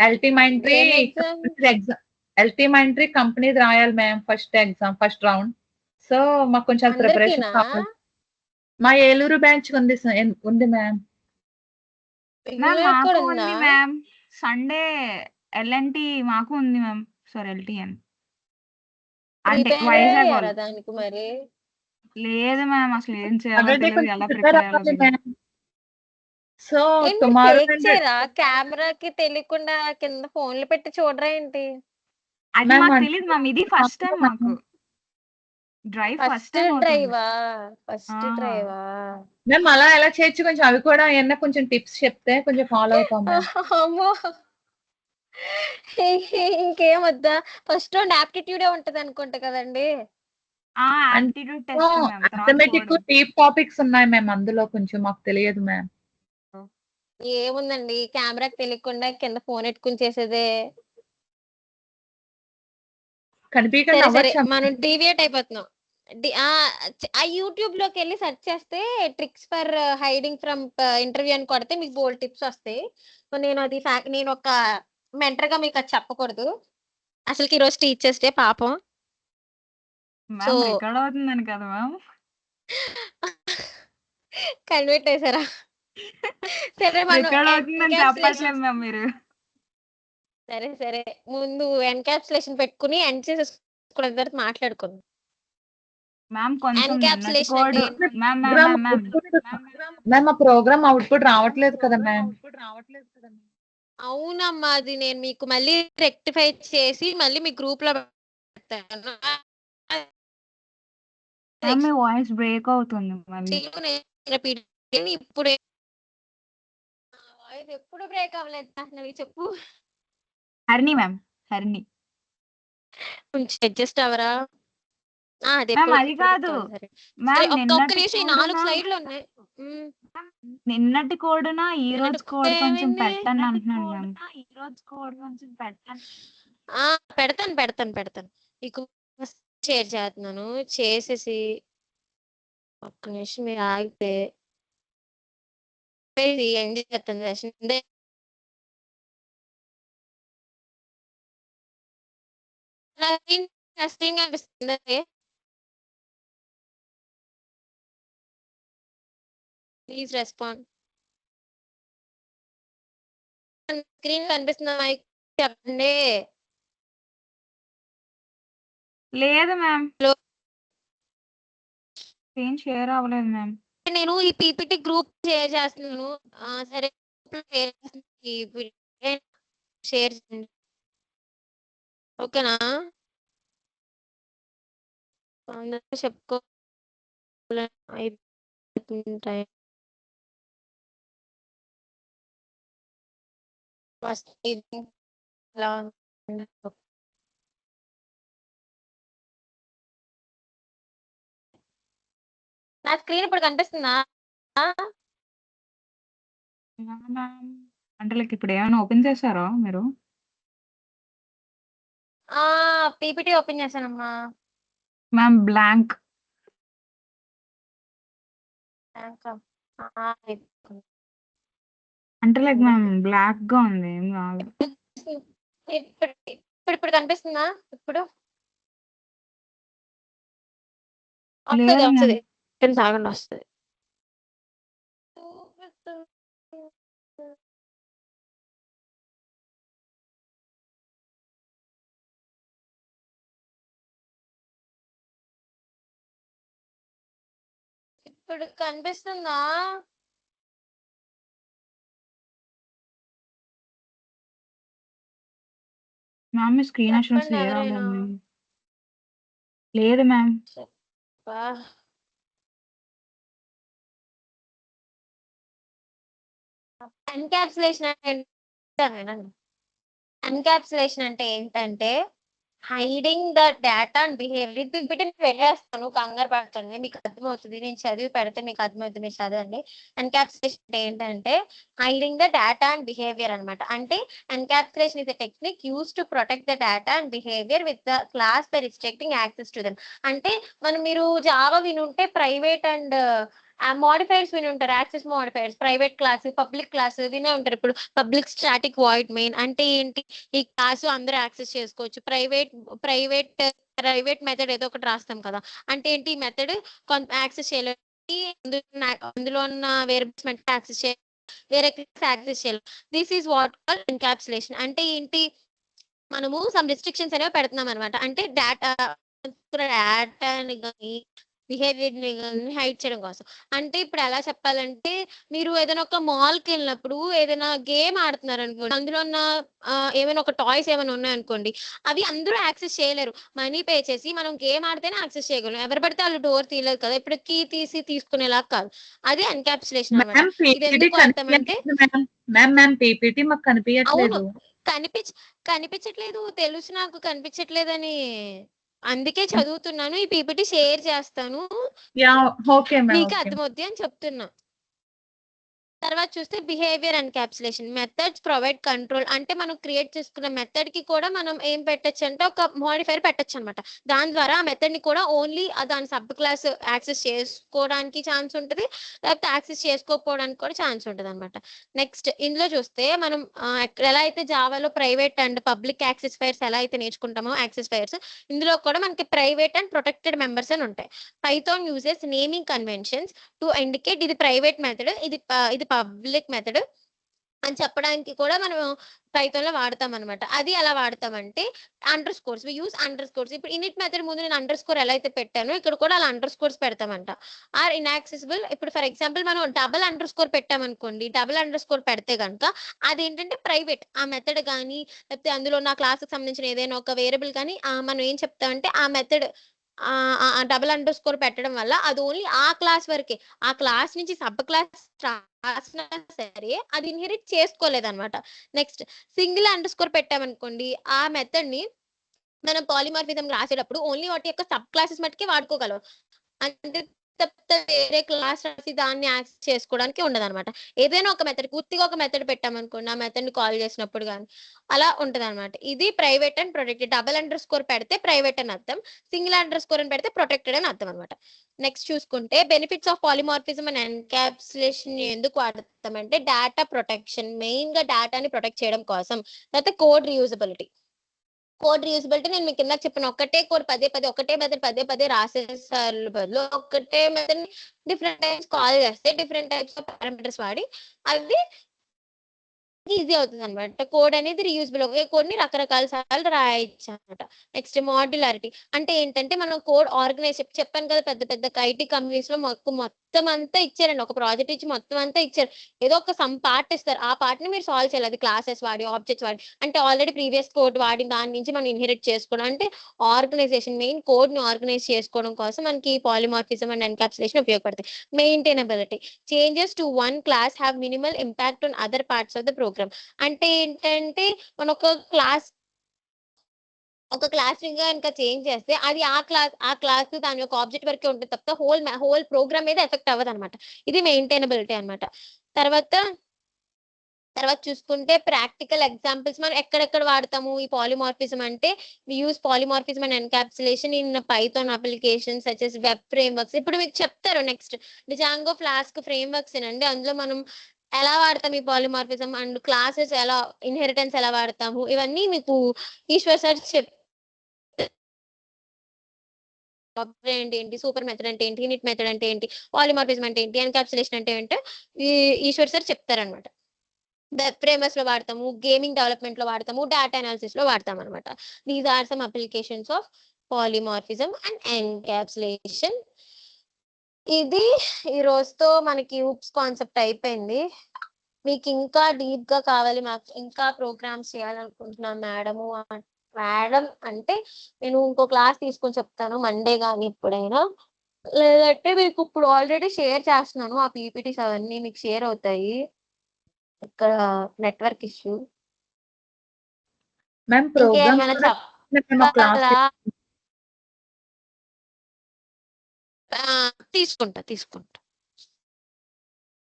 ఎల్టీమైంట్రీ ఏం exam? ఎగ్జామ్. ఎల్టీమైంట్రీ కంపెనీది రాయాలి ma'am. First exam, first round. So మాకు కొంచెం ప్రిపరేషన్ అందరికీనా? కావాలి. మా ఏలూరు బ్యాచ్ ఉంది మ్యామ్. మ్యామ్ పిల్లలకు మాకు కూడా ఉంది ఉందా? మ్యామ్. సండే ఎల్ఎన్టీ మాకు ఉంది మ్యామ్. సారీ ఎల్టీఎన్ అంటే ప్రిపేర్ వైజాగ్ అయ్యారా వాళ్ళు. దానికి మరి? లేదు మ్యామ్, అసలు ఏం చేయాలో ఆల్రెడీ తెలియదు, కొంచెం ఎలా ప్రిపేర్ ప్రిపేర్ అయ్యాలో అవ్వాలి తెలియదు. మ్యామ్. సో ఏంటి టుమారో ఫేక్ చేయరా? కెమెరాకి తెలియకుండా కింద ఫోన్లు పెట్టి చూడరా ఏంటి? అది మ్యామ్ మాకు అంటే తెలియదు మ్యామ్. ఇది ఫస్ట్ టైం మాకు డ్రైవ్ ఫస్ట్ ఫస్ట్ టైం అవుతుంది. డ్రైవా? ఫస్ట్ ఆ. డ్రైవా? మ్యామ్ అలా ఎలా చేయొచ్చు, కొంచెం అవి కూడా ఏమన్నా కొంచెం టిప్స్ చెప్తే కొంచెం ఫాలో అవుతాం మ్యామ్. అమ్మో, ఇంకేం వద్దా? ఫస్ట్ రౌండ్ యాప్టిట్యూడే ఉంటది అనుకుంటా కదండి. Aptitude test ma'am. తర్వాత అథమెటిక్ coding. డీప్ టాపిక్స్ ఉన్నాయి మ్యామ్. అందులో కొంచెం మాకు తెలియదు మ్యామ్. ఏముందండి, కెమెరాకి తెలియకుండా కింద ఫోన్ ఎట్టుకుని చేసేదే. కనిపించకుండా సరే అవ్వచ్చు. మనం డీవియేట్ అయిపోతున్నాం. ఆ యూట్యూబ్ లోకి వెళ్ళి సెర్చ్ చేస్తే tricks for hiding from interview అని కొడితే మీకు బోల్డ్ టిప్స్ వస్తాయి. సో నేను ఒక మెంటర్ గా మీకు అది చెప్పకూడదు. అసలుకి ఈరోజు టీచర్స్ డే పాపం. సో మ్యామ్ రికార్డ్ అవుతుందని కదా మ్యామ్. కనిపెట్టేశారా? సరే మనం రికార్డ్ అవుతుందని చెప్పట్లేదు మ్యామ్ మీరు. సరే ముందు ఎన్కాప్సులేషన్ పెట్టుకుని ఎండ్ చేసేసుకున్న తర్వాత మాట్లాడుకుందాం. మ్యామ్ కొంచెం నిన్నటి ఎన్కాప్సులేషన్ కోడ్ అంటే ఏంటి? Ma'am ma'am program ma'am ma'am ma'am ఆ ప్రోగ్రామ్ అవుట్పుట్ రావట్లేదు కదా మ్యామ్. అవునమ్మా, అది నేను మీకు మళ్ళీ రెక్టిఫై చేసి మళ్ళీ మీ గ్రూప్ లో పెడతాను. మ్యామ్ మీ వాయిస్ బ్రేక్ అవుతుంది మళ్ళీ. ఇప్పుడు వాయిస్ ఎప్పుడు బ్రేక్ అవ్వలేదు జాహ్నవి, చెప్పు. హరిణి మ్యామ్, హరిణి. కొంచెం అడ్జస్ట్ అవరా. అది మ్యామ్ ఎప్పుడు అది ఇప్పుడు కాదు కావాలి, సరే సరే, మ్యామ్, ఒక్క నిన్నటి నిమిషం, ఈ 4 కోడున స్లైడ్లు ఉన్నాయి. నిన్నటి కోడున ఈ నిన్నటి రోజు కోడ్ కొంచెం ఏమైంది? పెట్టండి అంటున్నాను మ్యామ్. పెడతాను పెడతాను పెడతాను మీకు షేర్ చేస్తున్నాను. చేసేసి ఒక్క నిమిషం మీరు ఆగితే ఎంజాయ్ చేస్తాను సెషన్. టెస్టింగ్ అనిపిస్తుంది. Please respond. స్క్రీన్ కనిపిస్తుందా మైక్ చెప్పండి. లేదు మ్యామ్, హలో. స్క్రీన్ షేర్ అవ్వలేదు మ్యామ్. నేను ఈ పీపీటీ గ్రూప్ షేర్ చేస్తున్నాను. సరే, షేర్ చేయండి, ఓకేనా? అందరూ చెప్పుకో అయిపోతుంటాయి. ఇలా ఉంది. నా స్క్రీన్ ఇప్పుడు కనిపిస్తుందా? మ్యామ్ అంటే లైక్ ఇప్పుడు ఏమైనా ఓపెన్ చేశారా మీరు? పీపీటీ ఓపెన్ చేశానమ్మా. Ma'am blank. అంటే లైక్ మ్యామ్ బ్లాక్ గా ఉంది, ఏం కాదు. ఇప్పుడు కనిపిస్తుందా? ఇప్పుడు లేదు వస్తుంది మ్యామ్. వస్తుంది, ఆగండి, వస్తుంది. ఇప్పుడు కనిపిస్తుందా? మ్యామ్ మీ స్క్రీన్ అసలు చెప్పండి షేర్ ఎవరైనా. అవ్వలేదు మ్యామ్. లేదు మ్యామ్. ఎన్కాప్సులేషన్ అంటే ఏంటంటే hiding the data and behaviour. ఇది పెట్టి నేను వెళ్ళేస్తాను, కంగారు పడుతుంది, మీకు అర్థమవుతుంది. నేను చదివి పెడితే మీకు అర్థమవుతుంది, మీరు చదవండి. ఎన్కాప్సులేషన్ అంటే ఏంటంటే hiding the data and behaviour అనమాట. అంటే encapsulation is a technique use to protect the data and behaviour with the class by restricting access to them. అంటే మీరు జావా వినుంటే ప్రైవేట్ అండ్ మోడిఫైర్స్ విని ఉంటారు. Access modifiers, private class, public class వినే ఉంటారు. ఇప్పుడు public static void main అంటే ఏంటి? ఈ క్లాసు అందరూ యాక్సెస్ చేసుకోవచ్చు. ప్రైవేట్ ప్రైవేట్ మెథడ్ ఏదో ఒకటి రాస్తాం కదా, అంటే ఏంటి? ఈ మెథడ్ కొంత యాక్సెస్ చేయలేదు, అందులో ఉన్న వేరియబుల్స్ మెథడ్ యాక్సెస్ చేయాలి, వేరే క్లాస్ యాక్సెస్ చేయాలి. This is what call encapsulation. అంటే ఏంటి? మనము సమ్ రిస్ట్రిక్షన్స్ అనేవి పెడుతున్నాం అనమాట. అంటే డేటాని కానీ బిహేవియర్ ని కానీ హైడ్ చేయడం కోసం. అంటే ఇప్పుడు ఎలా చెప్పాలంటే, మీరు ఏదైనా ఒక మాల్ కి వెళ్ళినప్పుడు ఏదైనా గేమ్ ఆడుతున్నారు అనుకోండి, అందులో ఉన్న ఏమైనా ఒక టాయ్స్ ఏమైనా ఉన్నాయనుకోండి, అవి అందరూ యాక్సెస్ చేయలేరు. మనీ పే చేసి మనం గేమ్ ఆడితేనే యాక్సెస్ చేయగలం. ఎవరు పడితే వాళ్ళు డోర్ తీయలేదు కదా, ఇప్పుడు కీ తీసి తీసుకునేలా కాదు. అది ఎన్కాప్సులేషన్ అనమాట. మ్యామ్ ఇది పీపీటీ ఎందుకు వాడతామంటే, కనిపించట్లేదు మ్యామ్. మ్యామ్ పీపీటీ మాకు అవును, కనిపించట్లేదు. కనిపించట్లేదు, తెలుసు నాకు కనిపించట్లేదని, అందుకే చదువుతున్నాను. ఈ పీపీటీ షేర్ చేస్తాను, యా, ఓకే మ్యామ్, మీకు ఓకే. అర్థమవుద్ది అని చెప్తున్నా. తర్వాత చూస్తే behaviour encapsulation. Methods provide control. అంటే మనం క్రియేట్ చేసుకున్న మెథడ్ కి కూడా మనం ఏం పెట్టొచ్చు అంటే ఒక మోడిఫైర్ పెట్టొచ్చు అనమాట. దాని ద్వారా ఆ మెథడ్ ని కూడా ఓన్లీ దాని సబ్ క్లాస్ యాక్సెస్ చేసుకోవడానికి ఛాన్స్ ఉంటుంది, లేకపోతే యాక్సెస్ చేసుకోకపోవడానికి కూడా ఛాన్స్ ఉంటుంది అనమాట. నెక్స్ట్ ఇందులో చూస్తే మనం ఎలా అయితే జావాలో private and public access fires ఎలా అయితే నేర్చుకుంటామో యాక్సెస్ ఫైర్స్, ఇందులో కూడా మనకి ప్రైవేట్ అండ్ ప్రొటెక్టెడ్ మెంబర్స్ అని ఉంటాయి. Python uses naming conventions to indicate ఇది ప్రైవేట్ మెథడ్, ఇది పబ్లిక్ మెథడ్. అని చెప్పడానికి కూడా మనం పైథాన్‌లో వాడతామనమాట. అది ఎలా వాడతామంటే underscores. We use underscores. ఇప్పుడు ఇనిట్ మెథడ్ ముందు నేను అండర్ స్కోర్ ఎలా అయితే పెట్టానో ఇక్కడ కూడా అలా అండర్ స్కోర్స్ పెడతామంట. ఆర్ ఇన్‌యాక్సెసిబుల్ ఇప్పుడు ఫర్ ఎగ్జాంపుల్ మనం డబుల్ అండర్ స్కోర్ పెట్టామనుకోండి. డబుల్ అండర్ స్కోర్ పెడితే గనక అదేంటంటే ప్రైవేట్. ఆ మెథడ్ గాని లేకపోతే అందులో నా క్లాస్‌కి సంబంధించిన ఏదైనా ఒక వేరియబుల్ గాని మనం ఏం చెప్తామంటే ఆ మెథడ్ డబుల్ అండర్ స్కోర్ పెట్టడం వల్ల అది ఓన్లీ ఆ క్లాస్ వరకే. ఆ క్లాస్ నుంచి సబ్ క్లాస్ రాసినా సరే అది ఇన్‌హెరిట్ చేసుకోలేదన్నమాట. నెక్స్ట్ సింగిల్ అండర్ స్కోర్ పెట్టామనుకోండి ఆ మెథడ్‌ని మనం పాలిమార్ఫిజం రాసేటప్పుడు ఓన్లీ వాటి యొక్క సబ్ క్లాసెస్ మట్టుకే వాడుకోగలం. అంటే తప్పితే వేరే క్లాస్ రాసి దాన్ని యాక్సెస్ చేసుకోవడానికి ఉండదన్నమాట. ఏదైనా ఒక మెథడ్ పూర్తిగా ఒక మెథడ్ పెట్టామనుకోండి ఆ మెథడ్‌ని కాల్ చేసినప్పుడు గాని అలా ఉంటదన్నమాట. ఇది private and protected. Double under score పెడితే ప్రైవేట్ అని అర్థం. సింగిల్ అండర్ స్కోర్ అని పెడితే ప్రొటెక్టెడ్ అని అర్థం అన్నమాట. నెక్స్ట్ చూసుకుంటే benefits of polymorphism and encapsulation ఎందుకు వాడతామంటే డేటా ప్రొటెక్షన్. మెయిన్‌గా డేటాని ప్రొటెక్ట్ చేయడం కోసం. తర్వాత కోడ్ రీయూజబిలిటీ. కోడ్ రీయూజబిలిటీ నేను మీకు ఇందాక చెప్పాను. ఒకటే కోడ్ ఒకటే మెథడ్ పదే రాసేసారు బదులు ఒకటే మెథడ్‌ని డిఫరెంట్ టైమ్స్ కాల్ చేస్తే డిఫరెంట్ టైప్స్ ఆఫ్ పారామీటర్స్ వాడి అది ఈజీ అవుతదనమాట. కోడ్ అనేది రీయూజబుల్. ఒకే కోడ్‌ని రకరకాల సార్లు రాయొచ్చనమాట. నెక్స్ట్ మాడ్యులారిటీ అంటే ఏంటంటే మనం కోడ్ ఆర్గనైజ్ చెప్పాను కదా పెద్ద పెద్ద ఐటీ కంపెనీస్‌లో మొత్తం అంతా ఇచ్చారండి. ఒక ప్రాజెక్ట్ ఇచ్చి మొత్తం అంతా ఇచ్చారు. ఏదో ఒక సమ్ పార్ట్ ఇస్తారు. ఆ పార్ట్‌ని మీరు సాల్వ్ చేయాలి. అది క్లాసెస్ వాడి, ఆబ్జెక్ట్స్ వాడి. అంటే ఆల్రెడీ ప్రీవియస్ కోడ్ వాడి దాని నుంచి మనం ఇన్‌హెరిట్ చేసుకోవడం. అంటే ఆర్గనైజేషన్ మెయిన్ కోడ్‌ని ఆర్గనైజ్ చేసుకోవడం కోసం మనకి పాలిమార్ఫిజం అండ్ ఎన్‌క్యాప్సులేషన్ ఉపయోగపడతాయి. Maintainability changes to one class have minimal impact on other parts of the program. అంటే ఏంటంటే మనం ఒక క్లాస్ గనుక చేంజ్ చేస్తే అది ఆ క్లాస్ దాని యొక్క ఆబ్జెక్ట్ వరకే ఉంటది తప్ప హోల్ ప్రోగ్రామ్ మీద ఎఫెక్ట్ అవ్వదన్నమాట. ఇది మెయింటైనబిలిటీ అన్నమాట. తర్వాత తర్వాత చూసుకుంటే ప్రాక్టికల్ ఎగ్జాంపుల్స్ మనం ఎక్కడెక్కడ వాడతాము ఈ పాలిమార్ఫిజం అంటే we use polymorphism and encapsulation in Python applications such as web frameworks. ఇప్పుడు మీకు చెప్తారు నెక్స్ట్ డిజాంగో, ఫ్లాస్క్ ఫ్రేమ్‌వర్క్స్ ఏనండి. అందులో మనం ఎలా వాడతాం ఈ పాలిమార్ఫిజం అండ్ క్లాసెస్ ఎలా ఇన్‌హెరిటెన్స్ ఎలా వాడతాము ఇవన్నీ మీకు ఈశ్వర్ సార్ ఏంటి, సూపర్ మెథడ్ అంటే ఏంటి, ఇనిట్ మెథడ్ అంటే ఏంటి, పాలిమార్ఫిజం అంటే ఏంటి, ఎన్‌క్యాప్సులేషన్ అంటే ఏంటో ఈ ఈశ్వర్ సార్ చెప్తారన్నమాట. వెబ్ ఫ్రేమర్స్ లో వాడతాము, గేమింగ్ డెవలప్మెంట్ లో వాడతాము, డేటా అనాలిసిస్ లో వాడతాం అనమాట. These are some applications of polymorphism and encapsulation. ఇది ఈ రోజుతో మనకి ఊప్స్ కాన్సెప్ట్ అయిపోయింది. మీకు ఇంకా డీప్ గా కావాలి, మాకు ఇంకా ప్రోగ్రామ్స్ చేయాలనుకుంటున్నాను మేడం అంటే నేను ఇంకో క్లాస్ తీసుకొని చెప్తాను మండే గాని ఎప్పుడైనా. లేదంటే మీకు ఇప్పుడు ఆల్రెడీ షేర్ చేస్తున్నాను. ఆ పీపీటీస్ అవన్నీ మీకు షేర్ అవుతాయి. ఇక్కడ నెట్వర్క్ ఇష్యూ. మ్యామ్ ప్రోగ్రామ్స్ ఇంకేమైనా కూడా నేను ఒక క్లాస్ చెప్పాలా?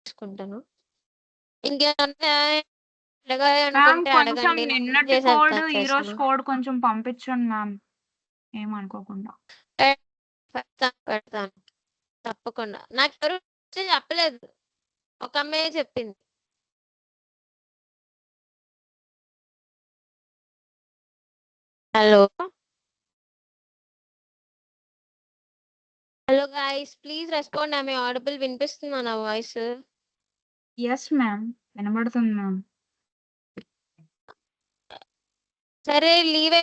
తీసుకుంటాను. ఇంకేమన్నా అడగాలి మ్యామ్ అనుకుంటే కొంచెం అడగండి. నేను నిన్నటి కోడ్ చేసేస్తాను ఈ రోజు సెషన్. కోడ్ కొంచెం పంపించండి మ్యామ్. ఏమనుకోకుండా. పెడతాను తప్పకుండా. నాకెవరు చెప్పలేదు. ఒక అమ్మాయే చెప్పింది. Hello hello guys please respond. I am audible. వినిపిస్తుందా నా వాయిస్? Yes ma'am. వినబడుతుంది మ్యామ్. సరే leave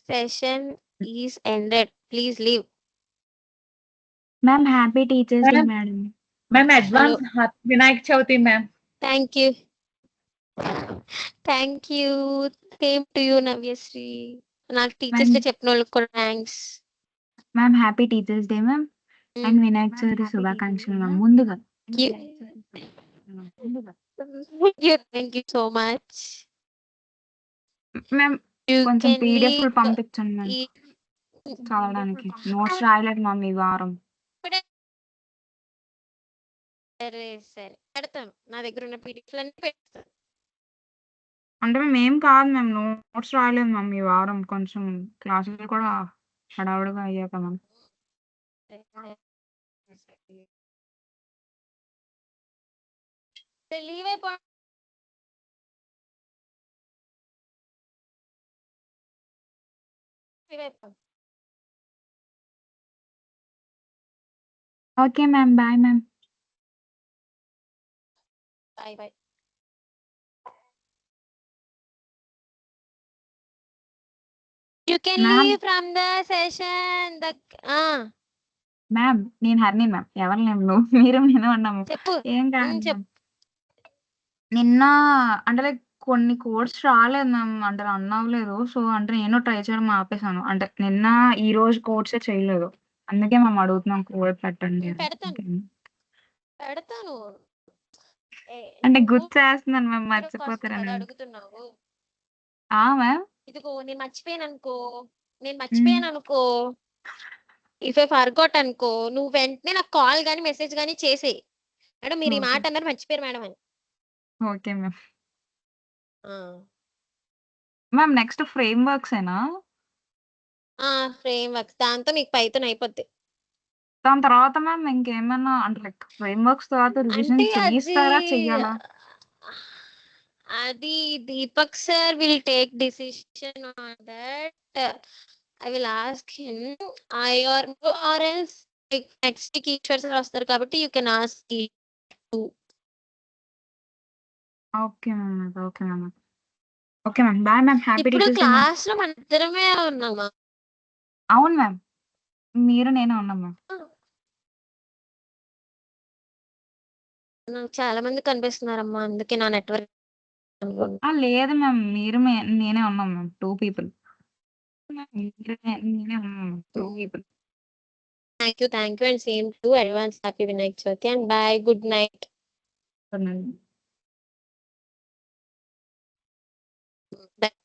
session is ended. Please leave. Ma'am happy teachers day ma'am madam. Ma'am advance happy Vinayaka Chavithi ma'am. Thank you. Thank you. Same to you Navyasri. నాకు teachers day చెప్పిన వాళ్ళకి కూడా thanks. Ma'am happy teachers day ma'am. And Vinayaka Chavithi శుభాకాంక్షలు ma'am ముందుగా. Thank you so much. Ma'am you కొంచెం can పీడిఎఫ్లు leave. పంపించండి ma'am చదవడానికి. Notes రాయలేదు మ్యామ్ ఈ వారం. సరే పెడతాను. నా దగ్గర ఉన్న పీడిఎఫ్లు అన్ని పెడతాను. అంటే మేమేం కాదు మ్యామ్ నోట్స్ రాయలేదు మ్యామ్ ఈ వారం. కొంచెం క్లాసులు కూడా హడావుడిగా అయ్యాక మ్యామ్. లీవ్ అయిపో లీవ్ అయిపో okay ma'am. Bye ma'am. Bye. You can Ma'am. leave from the session. Ma'am నేను హరిణి మ్యామ్. ఎవరు నేను మీరు నేను ఉన్నాము. చెప్పు. ఏం కాదు మ్యామ్. చెప్పు. నిన్న అంటే లైక్ కొన్ని కోడ్స్ రాలేదు మ్యామ్. అంటే రన్ అవ్వలేదు. సో అంటే నేను ట్రై చేయడం ఆపేసాను. అంటే నిన్న ఈ రోజు కోడ్సే చేయలేదు. అందుకే మేము అడుగుతున్నాం కోడ్ పెట్టండి అని. పెడతాను. అంటే నువ్వు గుర్తు చేస్తున్నాను మ్యామ్. కోసం కదా మర్చిపోతారని. అడుగుతున్నావు. మ్యామ్. ఇదిగో నేను మర్చిపోయాను అనుకో ఇఫ్ ఐ ఫర్గాట్ అనుకో నువ్వు వెంటనే నాకు కాల్ గానీ మెసేజ్ గానీ చేసేయి. మేడం మీరు ఈ ఓకే. మాట అన్నారు మర్చిపోయారు మేడం అని. Okay ma'am. Ma'am next frame వర్క్సేనా? ఫ్రేమ్ వర్క్స్ దాంతో మీకు పైథాన్ అయిపోద్ది. దాని తర్వాత మ్యామ్ ఇంకేమన్నా అంటే లైక్ ఫ్రేమ్ వర్క్స్ తర్వాత రివిజన్ అంటే చేయిస్తారా? చెయ్యాలా? అది Deepak sir will take decision on that. I will ask him. Or else next week Eshwar sir వస్తారు కాబట్టి you can ask. Okay ma'am. Okay ma'am. Okay ma'am. Bye ma'am. Happy ఇప్పుడు teachers day ma'am. Class లో మన ఇద్దరమే ఉన్నామా? అవును ma'am. మీరు నేను ఉన్నాం మ్యామ్. నాకు చాలా మంది కనిపిస్తున్నారమ్మా, అందుకే నా నెట్వర్క్. లేదు మ్యామ్. మీరు నేనే ఉన్నాం మ్యామ్. 2 పీపుల్. నేనే ఉన్నాం ma'am. 2 people. Thank you and same to advance happy Vinayaka Chavithi and bye, good night. అవునండి. Bye.